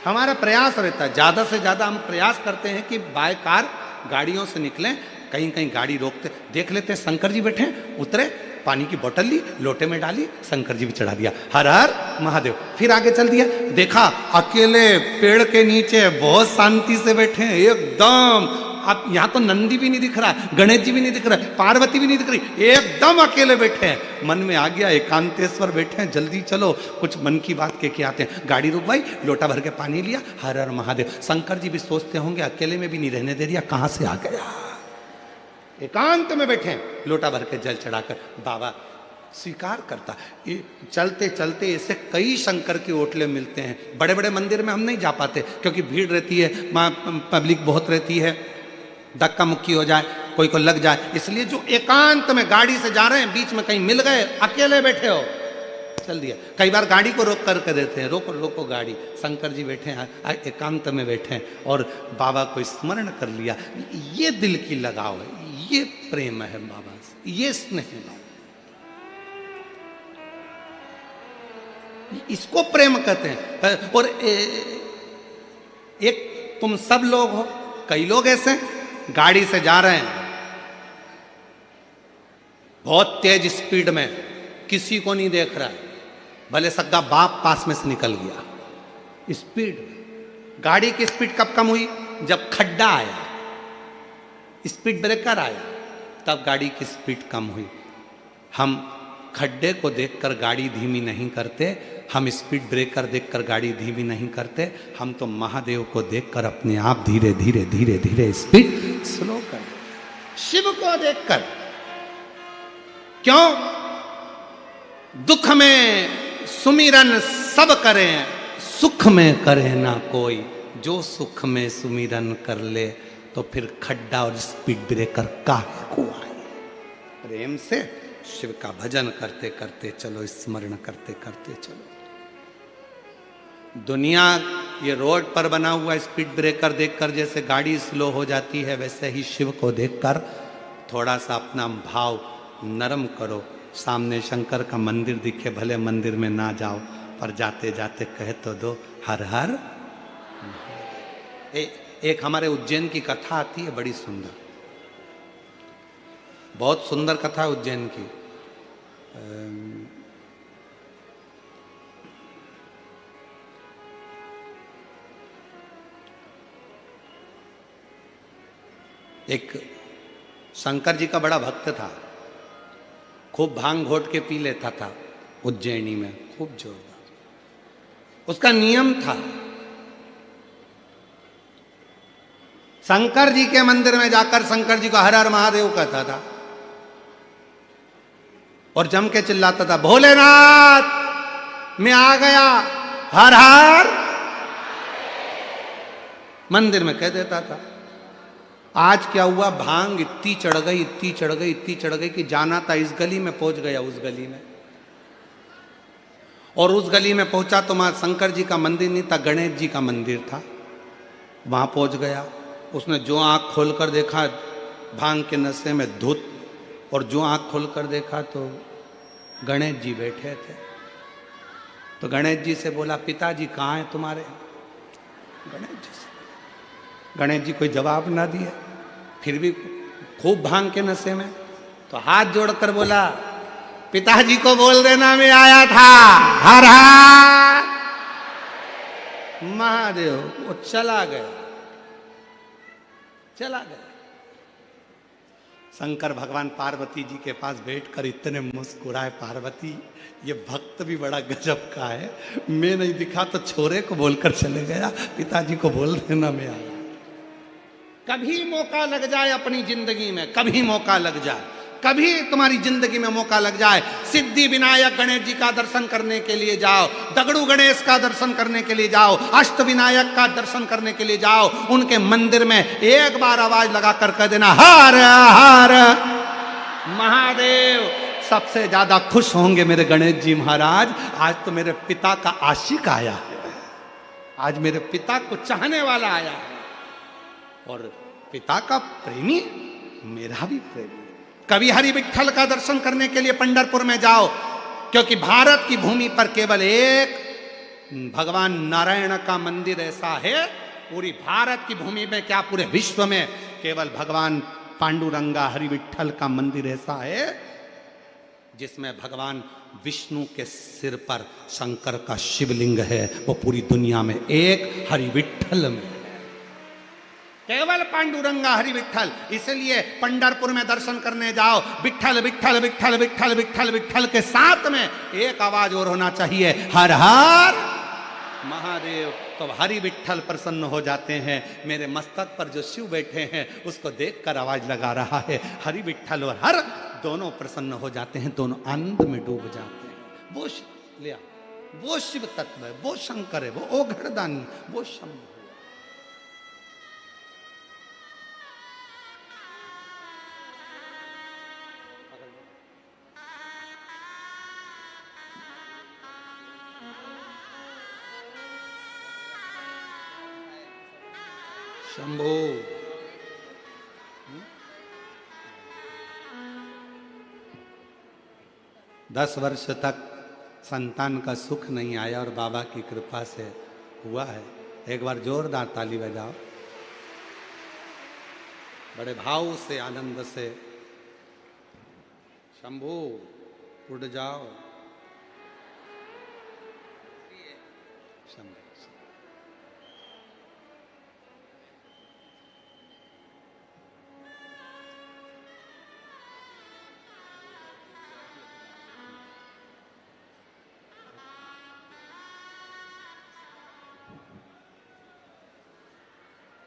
[SPEAKER 1] हमारा प्रयास रहता है, ज़्यादा से ज़्यादा हम प्रयास करते हैं कि बाय कार गाड़ियों से निकलें। कहीं कहीं गाड़ी रोकते देख लेते हैं, शंकर जी बैठे हैं, उतरे, पानी की बोतल ली, लोटे में डाली, शंकर जी भी चढ़ा दिया, हर हर महादेव। फिर आगे चल दिया, देखा अकेले पेड़ के नीचे बहुत शांति से बैठे हैं एकदम। अब यहाँ तो नंदी भी नहीं दिख रहा, गणेश जी भी नहीं दिख रहा, पार्वती भी नहीं दिख रही, एकदम अकेले बैठे हैं। मन में आ गया एकांतेश्वर बैठे हैं, जल्दी चलो कुछ मन की बात के आते हैं। गाड़ी रुकवाई, लोटा भर के पानी लिया, हर हर महादेव। शंकर जी भी सोचते होंगे अकेले में भी नहीं रहने दे दिया, कहाँ से आ गया। एकांत में बैठे हैं, लोटा भर के जल चढ़ाकर बाबा स्वीकार करता। ये चलते चलते ऐसे कई शंकर के ओटले मिलते हैं। बड़े बड़े मंदिर में हम नहीं जा पाते क्योंकि भीड़ रहती है, वहाँ पब्लिक बहुत रहती है, धक्का मुक्की हो जाए, कोई को लग जाए। इसलिए जो एकांत में गाड़ी से जा रहे हैं, बीच में कहीं मिल गए, अकेले बैठे हो, चल दिया। कई बार गाड़ी को रोक करके देते हैं, रोको रोको गाड़ी, शंकर जी बैठे हैं, एकांत में बैठे हैं और बाबा को स्मरण कर लिया। ये दिल की लगाव है, ये प्रेम है बाबा से, ये स्नेह है बाबा, इसको प्रेम कहते हैं। और एक तुम सब लोग हो, कई लोग ऐसे गाड़ी से जा रहे हैं बहुत तेज स्पीड में, किसी को नहीं देख रहा है, भले सगा बाप पास में से निकल गया। स्पीड, गाड़ी की स्पीड कब कम हुई? जब खड्डा आया, स्पीड ब्रेकर आया, तब गाड़ी की स्पीड कम हुई। हम खड्डे को देखकर गाड़ी धीमी नहीं करते, हम स्पीड ब्रेकर देखकर गाड़ी धीमी नहीं करते, हम तो महादेव को देखकर अपने आप धीरे धीरे धीरे धीरे स्पीड स्लो कर, शिव को देखकर। क्यों? दुख में सुमिरन सब करें, सुख में करे ना कोई, जो सुख में सुमिरन कर ले तो फिर खड्डा और स्पीड ब्रेकर काहे को आए। प्रेम से शिव का भजन करते करते चलो, स्मरण करते करते चलो। दुनिया ये रोड पर बना हुआ स्पीड ब्रेकर देखकर जैसे गाड़ी स्लो हो जाती है, वैसे ही शिव को देखकर थोड़ा सा अपना भाव नरम करो। सामने शंकर का मंदिर दिखे, भले मंदिर में ना जाओ, पर जाते जाते कह तो दो हर हर। एक हमारे उज्जैन की कथा आती है, बड़ी सुंदर, बहुत सुंदर कथा है उज्जैन की। एक शंकर जी का बड़ा भक्त था, खूब भांग घोट के पी लेता था उज्जैनी में, खूब जोरदार। उसका नियम था, शंकर जी के मंदिर में जाकर शंकर जी को हर हर महादेव कहता था और जम के चिल्लाता था, भोलेनाथ मैं आ गया, हर हर। मंदिर में कह देता था। आज क्या हुआ, भांग इतनी चढ़ गई, इतनी चढ़ गई, इतनी चढ़ गई कि जाना था इस गली में, पहुंच गया उस गली में। और उस गली में पहुंचा तो वहां शंकर जी का मंदिर नहीं था, गणेश जी का मंदिर था। वहां पहुंच गया, उसने जो आंख खोलकर देखा भांग के नशे में धुत, और जो आंख खोलकर देखा तो गणेश जी बैठे थे। तो गणेश जी से बोला, पिताजी कहाँ हैं तुम्हारे? गणेश जी कोई जवाब ना दिए, फिर भी खूब भांग के नशे में। तो हाथ जोड़कर बोला, पिताजी को बोल देना मैं आया था, हर हर महादेव। वो चला गया, चला गया। शंकर भगवान पार्वती जी के पास बैठकर इतने मुस्कुराए, पार्वती ये भक्त भी बड़ा गजब का है, मैं नहीं दिखा तो छोरे को बोलकर चले गया, पिताजी को बोल देना मैं आया। कभी मौका लग जाए अपनी जिंदगी में, कभी मौका लग जाए, कभी तुम्हारी जिंदगी में मौका लग जाए, सिद्धि विनायक गणेश जी का दर्शन करने के लिए जाओ, दगड़ू गणेश का दर्शन करने के लिए जाओ, अष्ट विनायक का दर्शन करने के लिए जाओ, उनके मंदिर में एक बार आवाज लगा कर कह देना हर हर महादेव। सबसे ज्यादा खुश होंगे मेरे गणेश जी महाराज, आज तो मेरे पिता का आशिक आया है, आज मेरे पिता को चाहने वाला आया है, और पिता का प्रेमी मेरा भी प्रेमी। कभी हरि विठ्ठल का दर्शन करने के लिए पंढरपुर में जाओ, क्योंकि भारत की भूमि पर केवल एक भगवान नारायण का मंदिर ऐसा है, पूरी भारत की भूमि में क्या पूरे विश्व में केवल भगवान पांडुरंगा हरि विठ्ठल का मंदिर ऐसा है जिसमें भगवान विष्णु के सिर पर शंकर का शिवलिंग है, वो पूरी दुनिया में एक हरि विठ्ठल में, केवल पांडुरंगा हरि विठ्ठल। इसलिए पंढरपुर में दर्शन करने जाओ, विठ्ठल विठ्ठल विठ्ठल विठ्ठल विठ्ठल विठ्ठल के साथ में एक आवाज और होना चाहिए, हर हर महादेव। तो हरि विठ्ठल प्रसन्न हो जाते हैं। मेरे मस्तक पर जो शिव बैठे हैं उसको देखकर आवाज लगा रहा है, हरि विठ्ठल और हर दोनों प्रसन्न हो जाते हैं, दोनों आनंद में डूब जाते हैं। वो लिया, वो शिव तत्व है, वो शंकर है, वो ओघड़दानी, वो शंभु। शंभो 10 वर्ष तक संतान का सुख नहीं आया और बाबा की कृपा से हुआ है। एक बार जोरदार ताली बजाओ, बड़े भाव से आनंद से। शंभू उड़ जाओ, शंभू।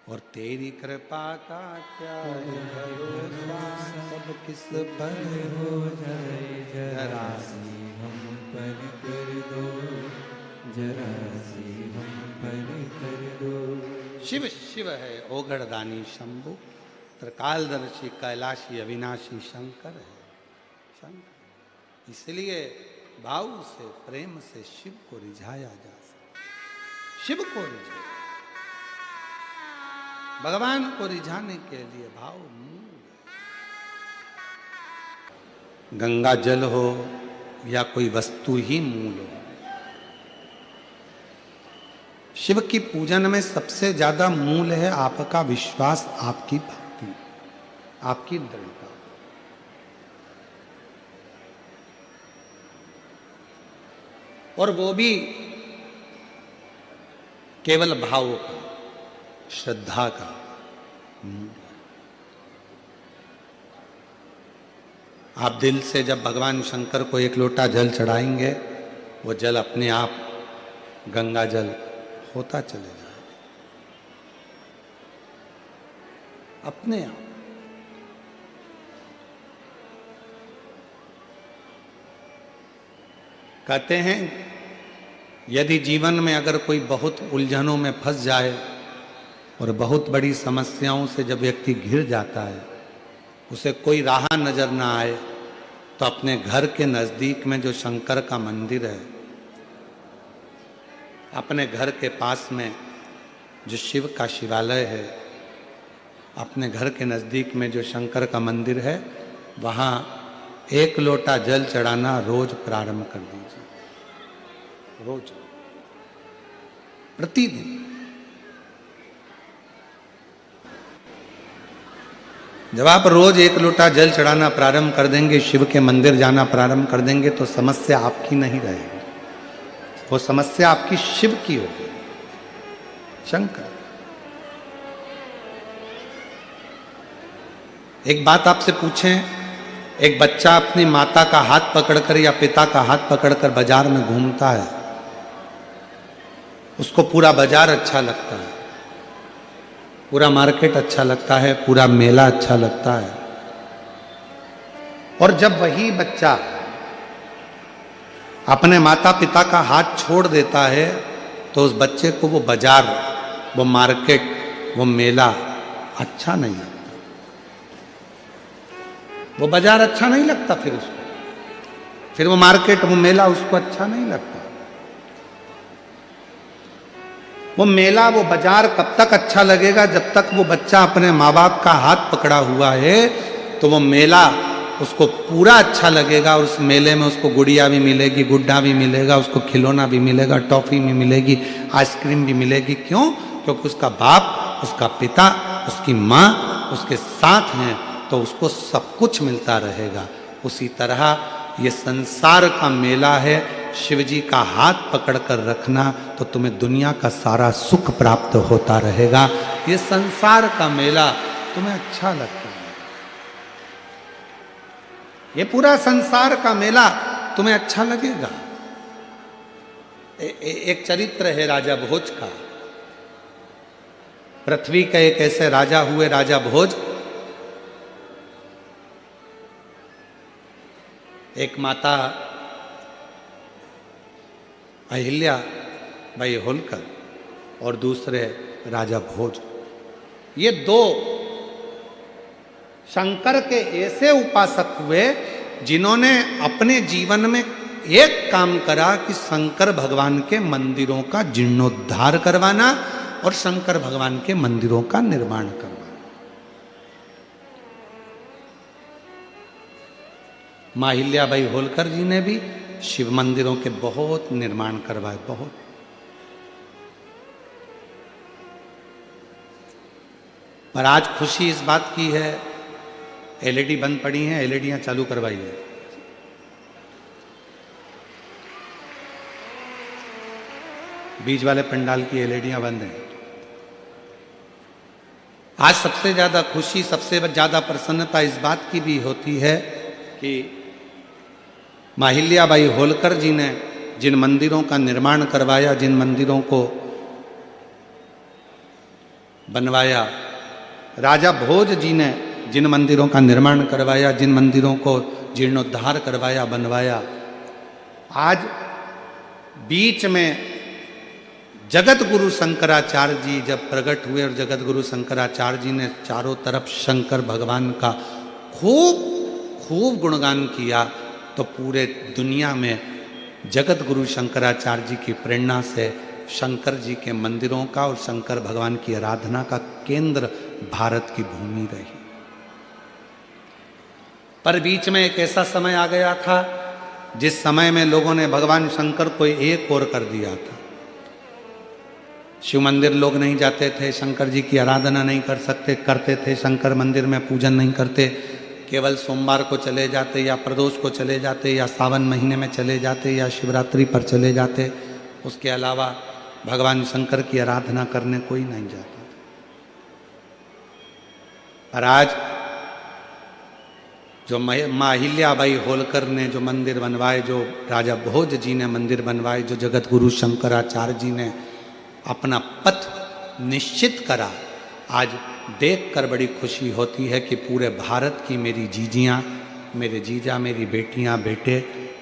[SPEAKER 1] और तेरी कृपा का क्या भरोसा, सब किस पर हो जाए, जरा सी हम पर कर दो, जरा सी हम पर कर दो। शिव शिव है ओघड़दानी शंभु, त्रिकालदर्शी कैलाशी अविनाशी शंकर है शंकर। इसलिए भाव से प्रेम से शिव को रिझाया जा सकता, शिव को रिझाया, भगवान को रिझाने के लिए भाव मूल। गंगा जल हो या कोई वस्तु ही मूल हो, शिव की पूजन में सबसे ज्यादा मूल है आपका विश्वास, आपकी भक्ति, आपकी दृढ़ता। और वो भी केवल भाव का, श्रद्धा का। आप दिल से जब भगवान शंकर को एक लोटा जल चढ़ाएंगे, वो जल अपने आप गंगा जल होता चले जाए, अपने आप। कहते हैं यदि जीवन में अगर कोई बहुत उलझनों में फंस जाए और बहुत बड़ी समस्याओं से जब व्यक्ति घिर जाता है, उसे कोई राह नजर ना आए, तो अपने घर के नजदीक में जो शंकर का मंदिर है, अपने घर के पास में जो शिव का शिवालय है, अपने घर के नजदीक में जो शंकर का मंदिर है, वहाँ एक लोटा जल चढ़ाना रोज प्रारंभ कर दीजिए, रोज, प्रतिदिन। जब आप रोज एक लोटा जल चढ़ाना प्रारंभ कर देंगे, शिव के मंदिर जाना प्रारंभ कर देंगे, तो समस्या आपकी नहीं रहेगी, वो समस्या आपकी शिव की होगी, शंकर। एक बात आपसे पूछें, एक बच्चा अपनी माता का हाथ पकड़कर या पिता का हाथ पकड़कर बाजार में घूमता है, उसको पूरा बाजार अच्छा लगता है, पूरा मार्केट अच्छा लगता है, पूरा मेला अच्छा लगता है। और जब वही बच्चा अपने माता पिता का हाथ छोड़ देता है तो उस बच्चे को वो बाजार, वो मार्केट, वो मेला अच्छा नहीं लगता। वो बाजार अच्छा नहीं लगता फिर उसको, फिर वो मार्केट, वो मेला उसको अच्छा नहीं लगता। वो मेला, वो बाजार कब तक अच्छा लगेगा? जब तक वो बच्चा अपने माँ बाप का हाथ पकड़ा हुआ है तो वो मेला उसको पूरा अच्छा लगेगा। और उस मेले में उसको गुड़िया भी मिलेगी, गुड्डा भी मिलेगा, उसको खिलौना भी मिलेगा, टॉफी भी मिलेगी, आइसक्रीम भी मिलेगी। क्यों? क्योंकि उसका बाप, उसका पिता, उसकी माँ उसके साथ हैं, तो उसको सब कुछ मिलता रहेगा। उसी तरह ये संसार का मेला है। शिव जी का हाथ पकड़कर रखना तो तुम्हें दुनिया का सारा सुख प्राप्त होता रहेगा। ये संसार का मेला तुम्हें अच्छा लगता है, ये पूरा संसार का मेला तुम्हें अच्छा लगेगा। एक चरित्र है राजा भोज का। पृथ्वी के एक ऐसे राजा हुए, राजा भोज। एक माता अहिल्या बाई होलकर और दूसरे राजा भोज, ये दो शंकर के ऐसे उपासक हुए जिन्होंने अपने जीवन में एक काम करा कि शंकर भगवान के मंदिरों का जीर्णोद्धार करवाना और शंकर भगवान के मंदिरों का निर्माण करवाना। मां अहिल्याबाई होलकर जी ने भी शिव मंदिरों के बहुत निर्माण करवाए, बहुत। पर आज खुशी इस बात की है, एलईडी बंद पड़ी हैं, एलईडियां चालू करवाई है। बीच वाले पंडाल की एलईडियां बंद हैं। आज सबसे ज्यादा खुशी, सबसे ज्यादा प्रसन्नता इस बात की भी होती है कि मां अहिल्याबाई होलकर जी ने जिन मंदिरों का निर्माण करवाया, जिन मंदिरों को बनवाया, राजा भोज जी ने जिन मंदिरों का निर्माण करवाया, जिन मंदिरों को जीर्णोद्धार करवाया, बनवाया, आज बीच में जगत गुरु शंकराचार्य जी जब प्रकट हुए और जगत गुरु शंकराचार्य जी ने चारों तरफ शंकर भगवान का खूब खूब गुणगान किया, तो पूरे दुनिया में जगत गुरु शंकराचार्य जी की प्रेरणा से शंकर जी के मंदिरों का और शंकर भगवान की आराधना का केंद्र भारत की भूमि रही। पर बीच में एक ऐसा समय आ गया था जिस समय में लोगों ने भगवान शंकर को एक और कर दिया था। शिव मंदिर लोग नहीं जाते थे, शंकर जी की आराधना नहीं करते थे, शंकर मंदिर में पूजन नहीं करते, केवल सोमवार को चले जाते या प्रदोष को चले जाते या सावन महीने में चले जाते या शिवरात्रि पर चले जाते। उसके अलावा भगवान शंकर की आराधना करने कोई नहीं जाता। और आज जो मां अहिल्याबाई होलकर ने जो मंदिर बनवाए, जो राजा भोज जी ने मंदिर बनवाए, जो जगत गुरु शंकराचार्य जी ने अपना पथ निश्चित करा, आज देखकर बड़ी खुशी होती है कि पूरे भारत की मेरी जीजियाँ, मेरे जीजा, मेरी बेटियाँ, बेटे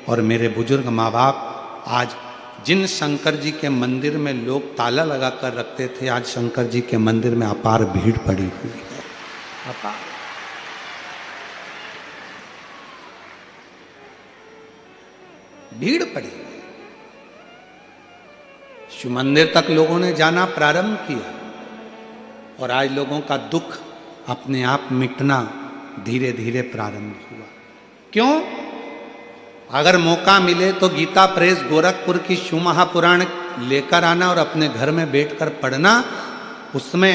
[SPEAKER 1] और मेरे बुजुर्ग माँ बाप आज जिन शंकर जी के मंदिर में लोग ताला लगा कर रखते थे, आज शंकर जी के मंदिर में अपार भीड़ पड़ी हुई है। अपार भीड़ पड़ी। शिव मंदिर तक लोगों ने जाना प्रारंभ किया और आज लोगों का दुख अपने आप मिटना धीरे धीरे प्रारंभ हुआ। क्यों? अगर मौका मिले तो गीता प्रेस गोरखपुर की शिव महापुराण लेकर आना और अपने घर में बैठकर पढ़ना। उसमें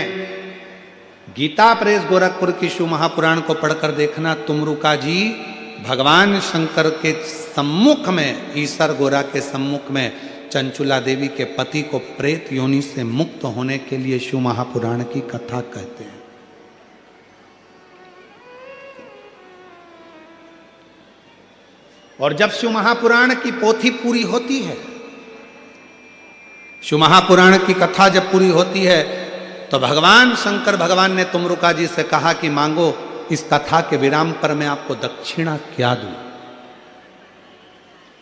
[SPEAKER 1] गीता प्रेस गोरखपुर की शिव महापुराण को पढ़कर देखना, तुमरुका जी भगवान शंकर के सम्मुख में, ईश्वर गोरा के सम्मुख में चंचुला देवी के पति को प्रेत योनि से मुक्त होने के लिए शिव महापुराण की कथा कहते हैं। और जब शिव महापुराण की पोथी पूरी होती है, शिव महापुराण की कथा जब पूरी होती है, तो भगवान शंकर भगवान ने तुमरुका जी से कहा कि मांगो, इस कथा के विराम पर मैं आपको दक्षिणा क्या दूं,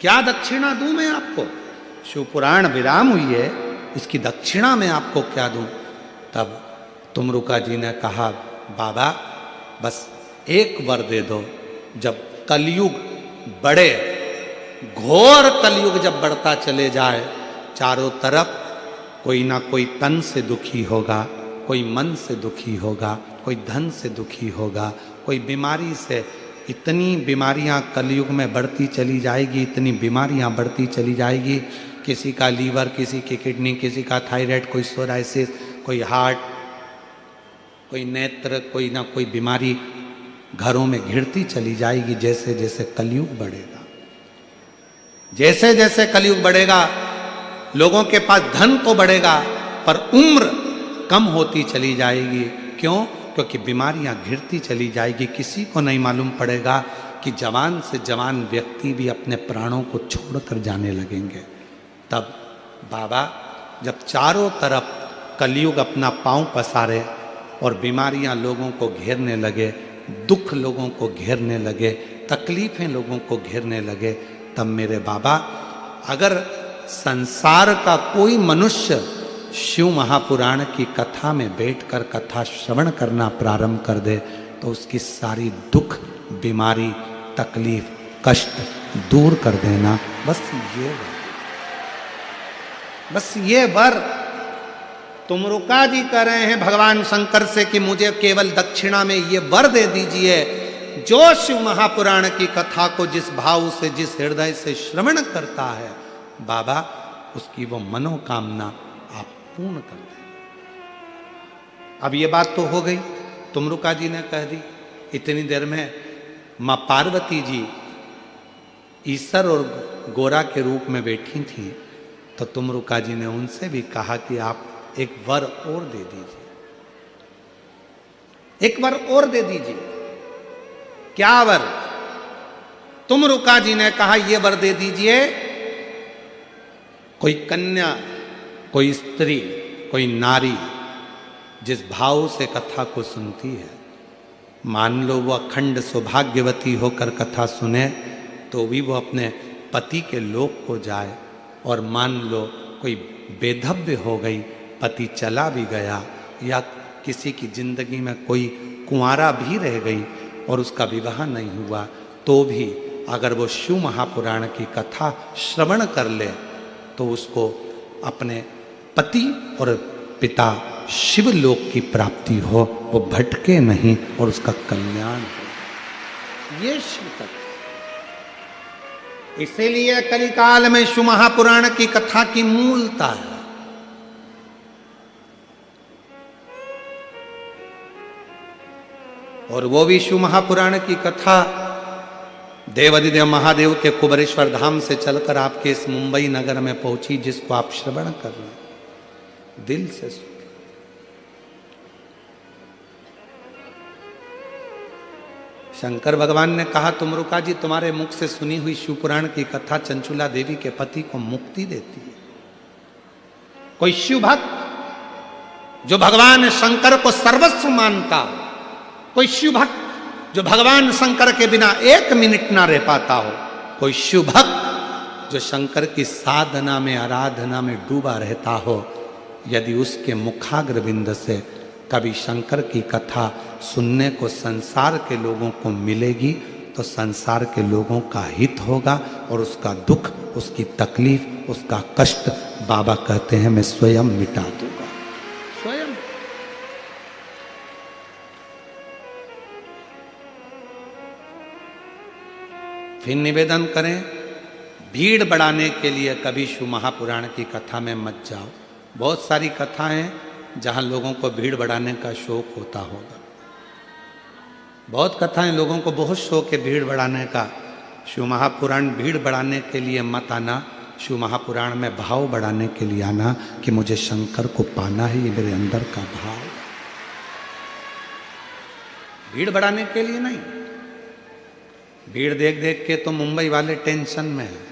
[SPEAKER 1] क्या दक्षिणा दूं मैं आपको? शिव पुराण विराम हुई है, इसकी दक्षिणा मैं आपको क्या दूं? तब तुमरुका जी ने कहा, बाबा बस एक वर दे दो, जब कलयुग बढ़े, घोर कलयुग जब बढ़ता चले जाए, चारों तरफ कोई ना कोई तन से दुखी होगा, कोई मन से दुखी होगा, कोई धन से दुखी होगा, कोई बीमारी से, इतनी बीमारियां कलयुग में बढ़ती चली जाएगी, इतनी बीमारियां बढ़ती चली जाएगी, किसी का लीवर, किसी की किडनी, किसी का थायराइड, कोई सोराइसिस, कोई हार्ट, कोई नेत्र, कोई ना कोई बीमारी घरों में घिरती चली जाएगी जैसे जैसे कलयुग बढ़ेगा। जैसे जैसे कलयुग बढ़ेगा, लोगों के पास धन तो बढ़ेगा पर उम्र कम होती चली जाएगी। क्यों? क्योंकि बीमारियां घिरती चली जाएगी। किसी को नहीं मालूम पड़ेगा कि जवान से जवान व्यक्ति भी अपने प्राणों को छोड़कर जाने लगेंगे। तब बाबा जब चारों तरफ कलयुग अपना पांव पसारे और बीमारियां लोगों को घेरने लगे, दुख लोगों को घेरने लगे, तकलीफें लोगों को घेरने लगे, तब मेरे बाबा, अगर संसार का कोई मनुष्य शिव महापुराण की कथा में बैठकर कथा श्रवण करना प्रारंभ कर दे, तो उसकी सारी दुख, बीमारी, तकलीफ, कष्ट दूर कर देना। बस ये वर तुमरुका जी कह रहे हैं भगवान शंकर से कि मुझे केवल दक्षिणा में ये वर दे दीजिए, जो शिव महापुराण की कथा को जिस भाव से, जिस हृदय से श्रवण करता है, बाबा उसकी वो मनोकामना आप पूर्ण कर दें। अब ये बात तो हो गई, तुमरुका जी ने कह दी। इतनी देर में मां पार्वती जी ईश्वर और गोरा के रूप में बैठी थी, तो तुमरुका जी ने उनसे भी कहा कि आप एक वर और दे दीजिए, एक वर और दे दीजिए। क्या वर? तुमरुका जी ने कहा, ये वर दे दीजिए, कोई कन्या, कोई स्त्री, कोई नारी जिस भाव से कथा को सुनती है, मान लो वो अखंड सौभाग्यवती होकर कथा सुने तो भी वो अपने पति के लोक को जाए, और मान लो कोई बेधव्य हो गई, पति चला भी गया, या किसी की जिंदगी में कोई कुंवारा भी रह गई और उसका विवाह नहीं हुआ, तो भी अगर वो शिव महापुराण की कथा श्रवण कर ले तो उसको अपने पति और पिता शिवलोक की प्राप्ति हो, वो भटके नहीं और उसका कल्याण हो। ये शिव कथा। इसीलिए कलिकाल में शिव महापुराण की कथा की मूलता है। और वो भी शिव महापुराण की कथा देवाधिदेव महादेव के कुबरेश्वर धाम से चलकर आपके इस मुंबई नगर में पहुंची, जिसको आप श्रवण कर रहे हैं, दिल से सुन। शंकर भगवान ने कहा, तुमरुका जी, तुम्हारे मुख से सुनी हुई शिव पुराण की कथा चंचुला देवी के पति को मुक्ति देती है। कोई शिव भक्त जो भगवान शंकर को सर्वस्व मानता हो, कोई शिव भक्त जो भगवान शंकर के बिना एक मिनट ना रह पाता हो, कोई शिव भक्त जो शंकर की साधना में, आराधना में डूबा रहता हो, यदि उसके मुखाग्रविंद से कभी शंकर की कथा सुनने को संसार के लोगों को मिलेगी, तो संसार के लोगों का हित होगा और उसका दुख, उसकी तकलीफ, उसका कष्ट बाबा कहते हैं मैं स्वयं मिटा दूंगा, स्वयं। फिर निवेदन करें, भीड़ बढ़ाने के लिए कभी शिव महापुराण की कथा में मत जाओ। बहुत सारी कथाएं हैं जहां लोगों को भीड़ बढ़ाने का शौक होता होगा, बहुत कथाएं लोगों को बहुत शौक है भीड़ बढ़ाने का। शिव महापुराण भीड़ बढ़ाने के लिए मत आना, शिव महापुराण में भाव बढ़ाने के लिए आना कि मुझे शंकर को पाना है, ये मेरे अंदर का भाव। भीड़ बढ़ाने के लिए नहीं। भीड़ देख देख के तो मुंबई वाले टेंशन में है।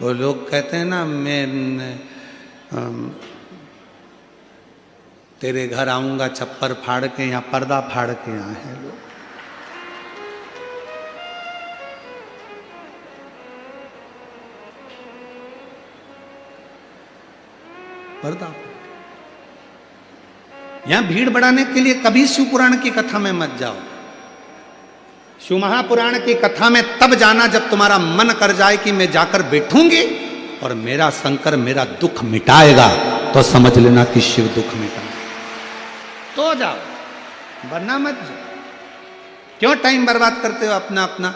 [SPEAKER 1] वो लोग कहते हैं ना, मैं तेरे घर आऊंगा छप्पर फाड़ के, या पर्दा फाड़ के आए हैं लोग। पर्दा यहां भीड़ बढ़ाने के लिए कभी शिव पुराण की कथा में मत जाओ। शिव महापुराण की कथा में तब जाना जब तुम्हारा मन कर जाए कि मैं जाकर बैठूंगी और मेरा शंकर मेरा दुख मिटाएगा, तो समझ लेना कि शिव दुख मिटाएगा, तो जाओ, वरना मत जाओ। क्यों टाइम बर्बाद करते हो अपना?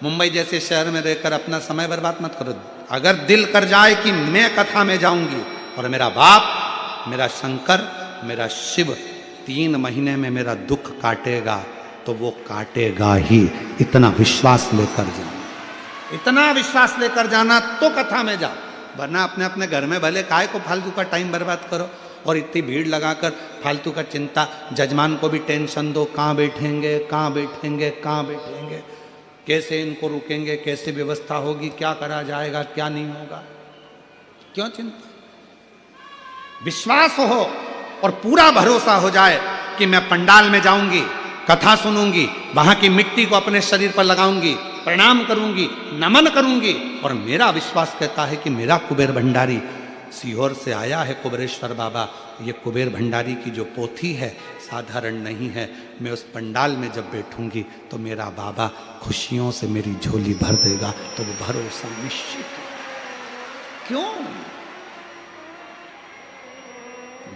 [SPEAKER 1] मुंबई जैसे शहर में रहकर अपना समय बर्बाद मत करो। अगर दिल कर जाए कि मैं कथा में जाऊंगी और मेरा बाप, मेरा शंकर, मेरा शिव 3 महीने में मेरा दुख काटेगा, तो वो काटेगा ही। इतना विश्वास लेकर जाना, इतना विश्वास लेकर जाना तो कथा में जाओ, वरना अपने अपने घर में भले काहे को फालतू का टाइम बर्बाद करो और इतनी भीड़ लगाकर फालतू का चिंता। जजमान को भी टेंशन दो, कहाँ बैठेंगे, कहाँ बैठेंगे, कहाँ बैठेंगे, कैसे इनको रुकेंगे, कैसे व्यवस्था होगी, क्या करा जाएगा, क्या नहीं होगा, क्यों चिंता? विश्वास हो और पूरा भरोसा हो जाए कि मैं पंडाल में जाऊंगी, कथा सुनूंगी, वहां की मिट्टी को अपने शरीर पर लगाऊंगी, प्रणाम करूंगी, नमन करूंगी, और मेरा विश्वास कहता है कि मेरा कुबेर भंडारी सीहोर से आया है, कुबेरेश्वर बाबा, ये कुबेर भंडारी की जो पोथी है साधारण नहीं है। मैं उस पंडाल में जब बैठूंगी तो मेरा बाबा खुशियों से मेरी झोली भर देगा, तो वो भरोसा निश्चित है। क्यों?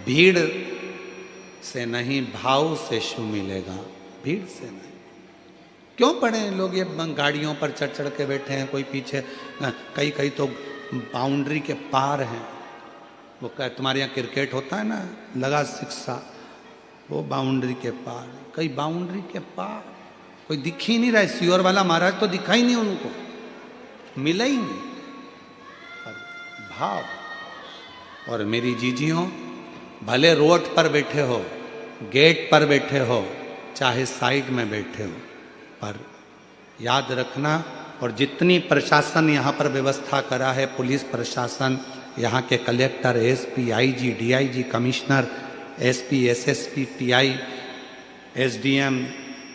[SPEAKER 1] भीड़ से नहीं, भाव से शिव मिलेगा, भीड़ से नहीं। क्यों पड़े लोग ये गाड़ियों पर चढ़ चढ़ के बैठे हैं, कोई पीछे, कई कई तो बाउंड्री के पार हैं। वो क्या तुम्हारे यहाँ क्रिकेट होता है ना, लगा शिक्षा, वो बाउंड्री के पार, कई बाउंड्री के पार, कोई दिख ही नहीं रहा है। सीहोर वाला महाराज तो दिखा ही नहीं, उनको मिला ही नहीं। भाव। और मेरी जीजियों, भले रोड पर बैठे हो, गेट पर बैठे हो, चाहे साइड में बैठे हो, पर याद रखना, और जितनी प्रशासन यहाँ पर व्यवस्था करा है, पुलिस प्रशासन, यहाँ के collector, SP, IG, DIG, commissioner, SP, SSP, TI, SDM,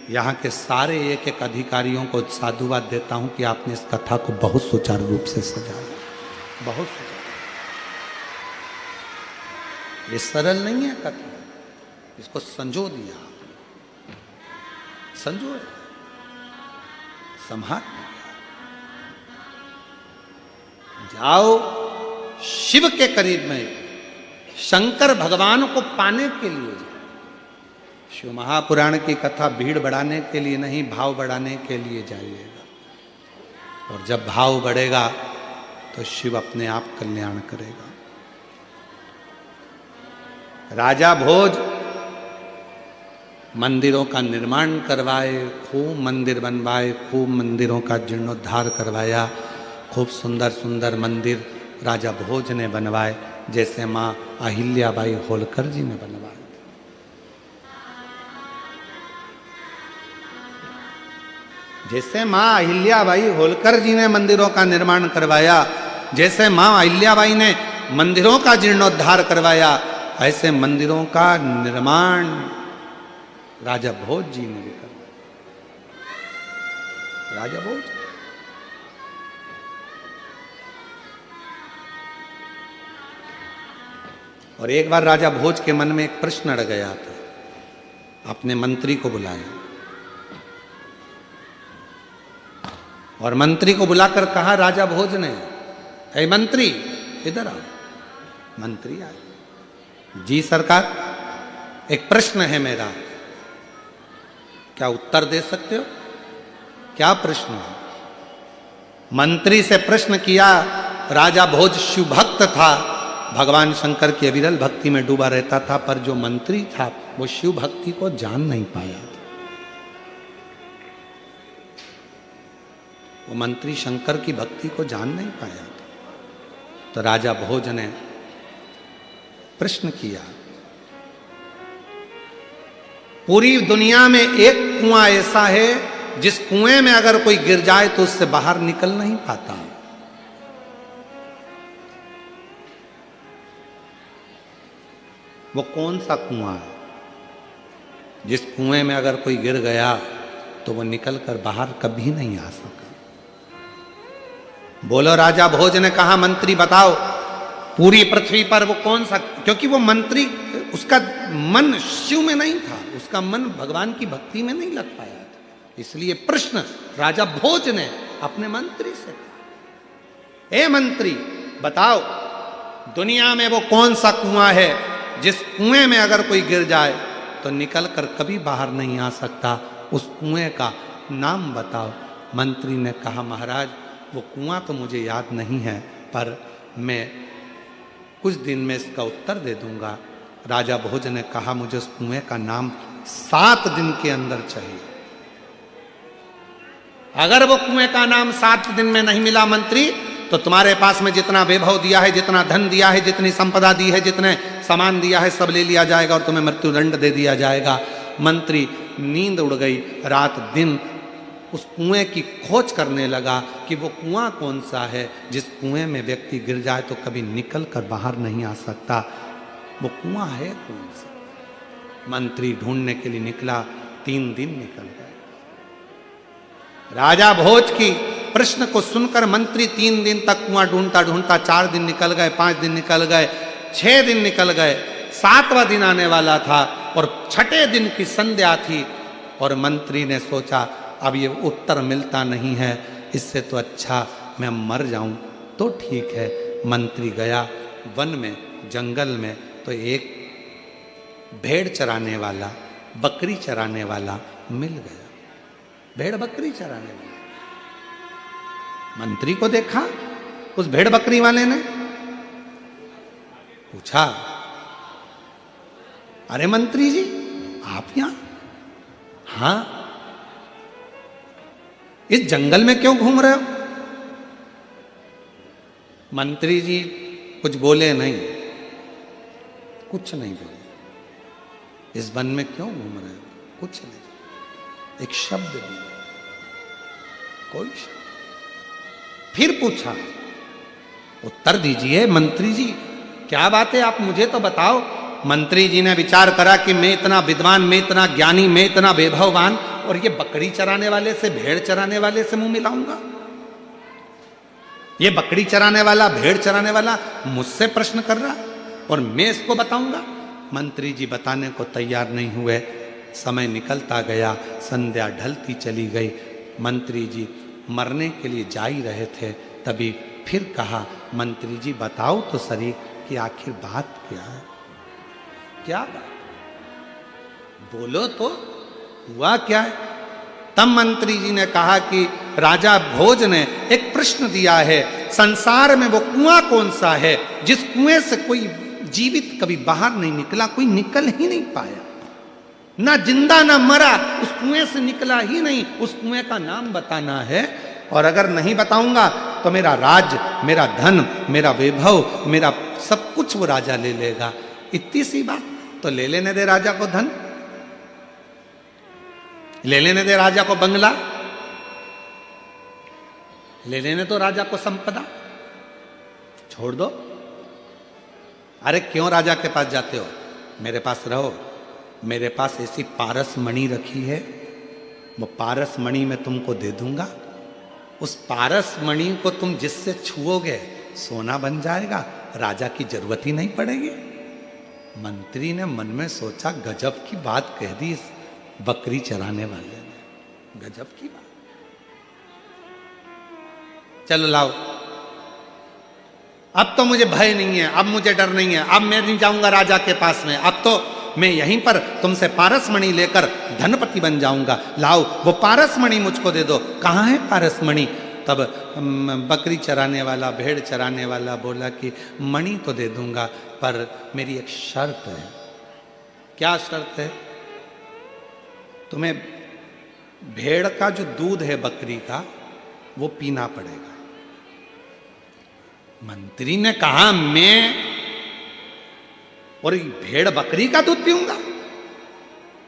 [SPEAKER 1] यहाँ के सारे एक एक अधिकारियों को साधुवाद देता हूँ कि आपने इस कथा को बहुत सुचारू रूप से सजाया, बहुत सुचारू। ये सरल नहीं है कथा, इसको संजो दिया, संजो, संभाल। जाओ शिव के करीब में, शंकर भगवान को पाने के लिए जाओ। शिव महापुराण की कथा भीड़ बढ़ाने के लिए नहीं, भाव बढ़ाने के लिए जाइएगा। और जब भाव बढ़ेगा तो शिव अपने आप कल्याण करेगा। राजा भोज मंदिरों का निर्माण करवाए, खूब मंदिर बनवाए, खूब मंदिरों का जीर्णोद्धार करवाया, खूब सुंदर सुंदर मंदिर राजा भोज ने बनवाए, जैसे माँ अहिल्याबाई होलकर जी ने बनवाए। जैसे माँ अहिल्याबाई होलकर जी ने मंदिरों का निर्माण करवाया, जैसे माँ अहिल्याबाई ने मंदिरों का जीर्णोद्धार करवाया, ऐसे मंदिरों का निर्माण राजा भोज जी ने भी करवाया। राजा भोज। और एक बार राजा भोज के मन में एक प्रश्न अड़ गया था, अपने मंत्री को बुलाया और मंत्री को बुलाकर कहा राजा भोज ने, ऐ मंत्री इधर आओ। मंत्री आए, जी सरकार, एक प्रश्न है मेरा, क्या उत्तर दे सकते हो? क्या प्रश्न है? मंत्री से प्रश्न किया। राजा भोज शिव भक्त था, भगवान शंकर की अविरल भक्ति में डूबा रहता था, पर जो मंत्री था वो शिव भक्ति को जान नहीं पाया था। वो मंत्री शंकर की भक्ति को जान नहीं पाया था। तो राजा भोज ने प्रश्न किया, पूरी दुनिया में एक कुआं ऐसा है जिस कुएं में अगर कोई गिर जाए तो उससे बाहर निकल नहीं पाता। वो कौन सा कुआं है जिस कुएं में अगर कोई गिर गया तो वो निकल कर बाहर कभी नहीं आ सका? बोलो। राजा भोज ने कहा, मंत्री बताओ पूरी पृथ्वी पर वो कौन सा, क्योंकि वो मंत्री, उसका मन शिव में नहीं था, उसका मन भगवान की भक्ति में नहीं लग पाया था, इसलिए प्रश्न राजा भोज ने अपने मंत्री से कहा, ए मंत्री बताओ दुनिया में वो कौन सा कुआं है जिस कुएं में अगर कोई गिर जाए तो निकल कर कभी बाहर नहीं आ सकता, उस कुएं का नाम बताओ। मंत्री ने कहा, महाराज वो कुआं तो मुझे याद नहीं है, पर मैं कुछ दिन में इसका उत्तर दे दूंगा। राजा भोज ने कहा, मुझे उस कुएं का नाम 7 दिन के अंदर चाहिए। अगर वो कुएं का नाम 7 दिन में नहीं मिला मंत्री, तो तुम्हारे पास में जितना वैभव दिया है, जितना धन दिया है, जितनी संपदा दी है, जितने सामान दिया है, सब ले लिया जाएगा और तुम्हें मृत्युदंड दे दिया जाएगा। मंत्री नींद उड़ गई। रात दिन उस कुएं की खोज करने लगा कि वो कुआं कौन सा है जिस कुएं में व्यक्ति गिर जाए तो कभी निकल कर बाहर नहीं आ सकता। वो कुआं है कौन सा? मंत्री ढूंढने के लिए निकला। 3 दिन निकल गए। राजा भोज की प्रश्न को सुनकर मंत्री 3 दिन तक कुआं ढूंढता ढूंढता 4 दिन निकल गए, 5 दिन निकल गए, 6 दिन निकल गए, 7वां दिन आने वाला था और 6ठे दिन की संध्या थी और मंत्री ने सोचा अब ये उत्तर मिलता नहीं है, इससे तो अच्छा मैं मर जाऊं तो ठीक है। मंत्री गया वन में, जंगल में, तो एक भेड़ चराने वाला, बकरी चराने वाला मिल गया। भेड़ बकरी चराने वाला मंत्री को देखा। उस भेड़ बकरी वाले ने पूछा, अरे मंत्री जी आप यहां? हां। इस जंगल में क्यों घूम रहे हो? मंत्री जी कुछ बोले नहीं, कुछ नहीं बोले। इस वन में क्यों घूम रहे हो? कुछ नहीं, एक शब्द भी, कोई शब्द। फिर पूछा, उत्तर दीजिए मंत्री जी, क्या बात है, आप मुझे तो बताओ। मंत्री जी ने विचार करा कि मैं इतना विद्वान, मैं इतना ज्ञानी, मैं इतना वैभववान, और ये बकरी चराने वाले से, भेड़ चराने वाले से मुंह मिलाऊंगा? ये बकरी चराने वाला, भेड़ चराने वाला मुझसे प्रश्न कर रहा और मैं इसको बताऊंगा? मंत्री जी बताने को तैयार नहीं हुए। समय निकलता गया, संध्या ढलती चली गई। मंत्री जी मरने के लिए जा ही रहे थे, तभी फिर कहा, मंत्री जी बताओ तो सही कि आखिर बात क्या है? क्या बात? बोलो तो, हुआ क्या है? तब मंत्री जी ने कहा कि राजा भोज ने एक प्रश्न दिया है, संसार में वो कुआं कौन सा है जिस कुएं से कोई जीवित कभी बाहर नहीं निकला, कोई निकल ही नहीं पाया, ना जिंदा ना मरा, उस कुएं से निकला ही नहीं। उस कुएं का नाम बताना है, और अगर नहीं बताऊंगा तो मेरा राज, मेरा धन, मेरा वैभव, मेरा सब कुछ वो राजा ले लेगा। इतनी सी बात, तो ले लेने दे राजा को धन, ले लेने दे राजा को बंगला, ले लेने तो राजा को संपदा, छोड़ दो। अरे क्यों राजा के पास जाते हो? मेरे पास रहो। मेरे पास ऐसी पारस मणि रखी है, वो पारस मणि मैं तुमको दे दूंगा। उस पारस मणि को तुम जिससे छुओगे सोना बन जाएगा, राजा की जरूरत ही नहीं पड़ेगी। मंत्री ने मन में सोचा, गजब की बात कह दी इस बकरी चराने वाले ने, गजब की बात। चलो लाओ, अब तो मुझे भय नहीं है, अब मुझे डर नहीं है, अब मैं नहीं जाऊंगा राजा के पास में, अब तो मैं यहीं पर तुमसे पारसमणि लेकर धनपति बन जाऊंगा। लाओ वो पारसमणि मुझको दे दो। कहाँ है पारसमणि? तब बकरी चराने वाला, भेड़ चराने वाला बोला कि मणि तो दे दूंगा, पर मेरी एक शर्त है। क्या शर्त है? तुम्हें भेड़ का जो दूध है बकरी का, वो पीना पड़ेगा। मंत्री ने कहा मैं और भेड़ बकरी का दूध पीऊंगा?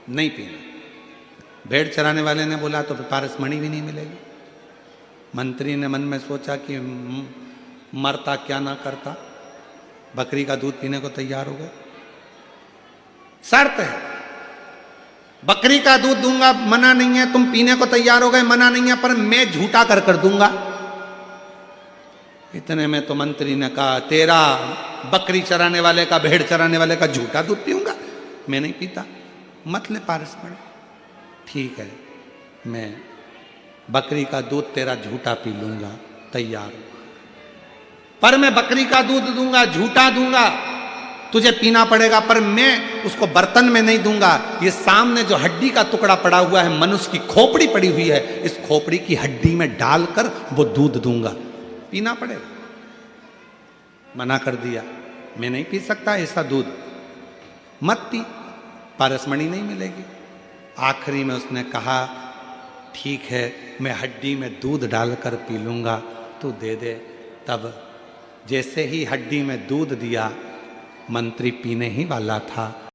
[SPEAKER 1] नहीं पीना। भेड़ चराने वाले ने बोला तो फिर पारसमणि भी नहीं मिलेगी। मंत्री ने मन में सोचा कि मरता क्या ना करता, बकरी का दूध पीने को तैयार हो गए। शर्त है, बकरी का दूध दूंगा, मना नहीं है, तुम पीने को तैयार हो गए, मना नहीं है, पर मैं झूठा कर दूंगा। इतने में तो मंत्री ने कहा, तेरा बकरी चराने वाले का, भेड़ चराने वाले का झूठा दूध पीऊंगा? मैं नहीं पीता, मत ले पारसमणि। ठीक है, मैं बकरी का दूध तेरा झूठा पी लूंगा, तैयार। पर मैं बकरी का दूध दूंगा, झूठा दूंगा, तुझे पीना पड़ेगा, पर मैं उसको बर्तन में नहीं दूंगा। ये सामने जो हड्डी का टुकड़ा पड़ा हुआ है, मनुष्य की खोपड़ी पड़ी हुई है, इस खोपड़ी की हड्डी में डालकर वो दूध दूंगा, पीना पड़ेगा। मना कर दिया, मैं नहीं पी सकता ऐसा दूध, मत पी, पारसमणि नहीं मिलेगी। आखिरी में उसने कहा, ठीक है, मैं हड्डी में दूध डालकर पी लूंगा, तू दे दे। तब जैसे ही हड्डी में दूध दिया, मंत्री पीने ही वाला था,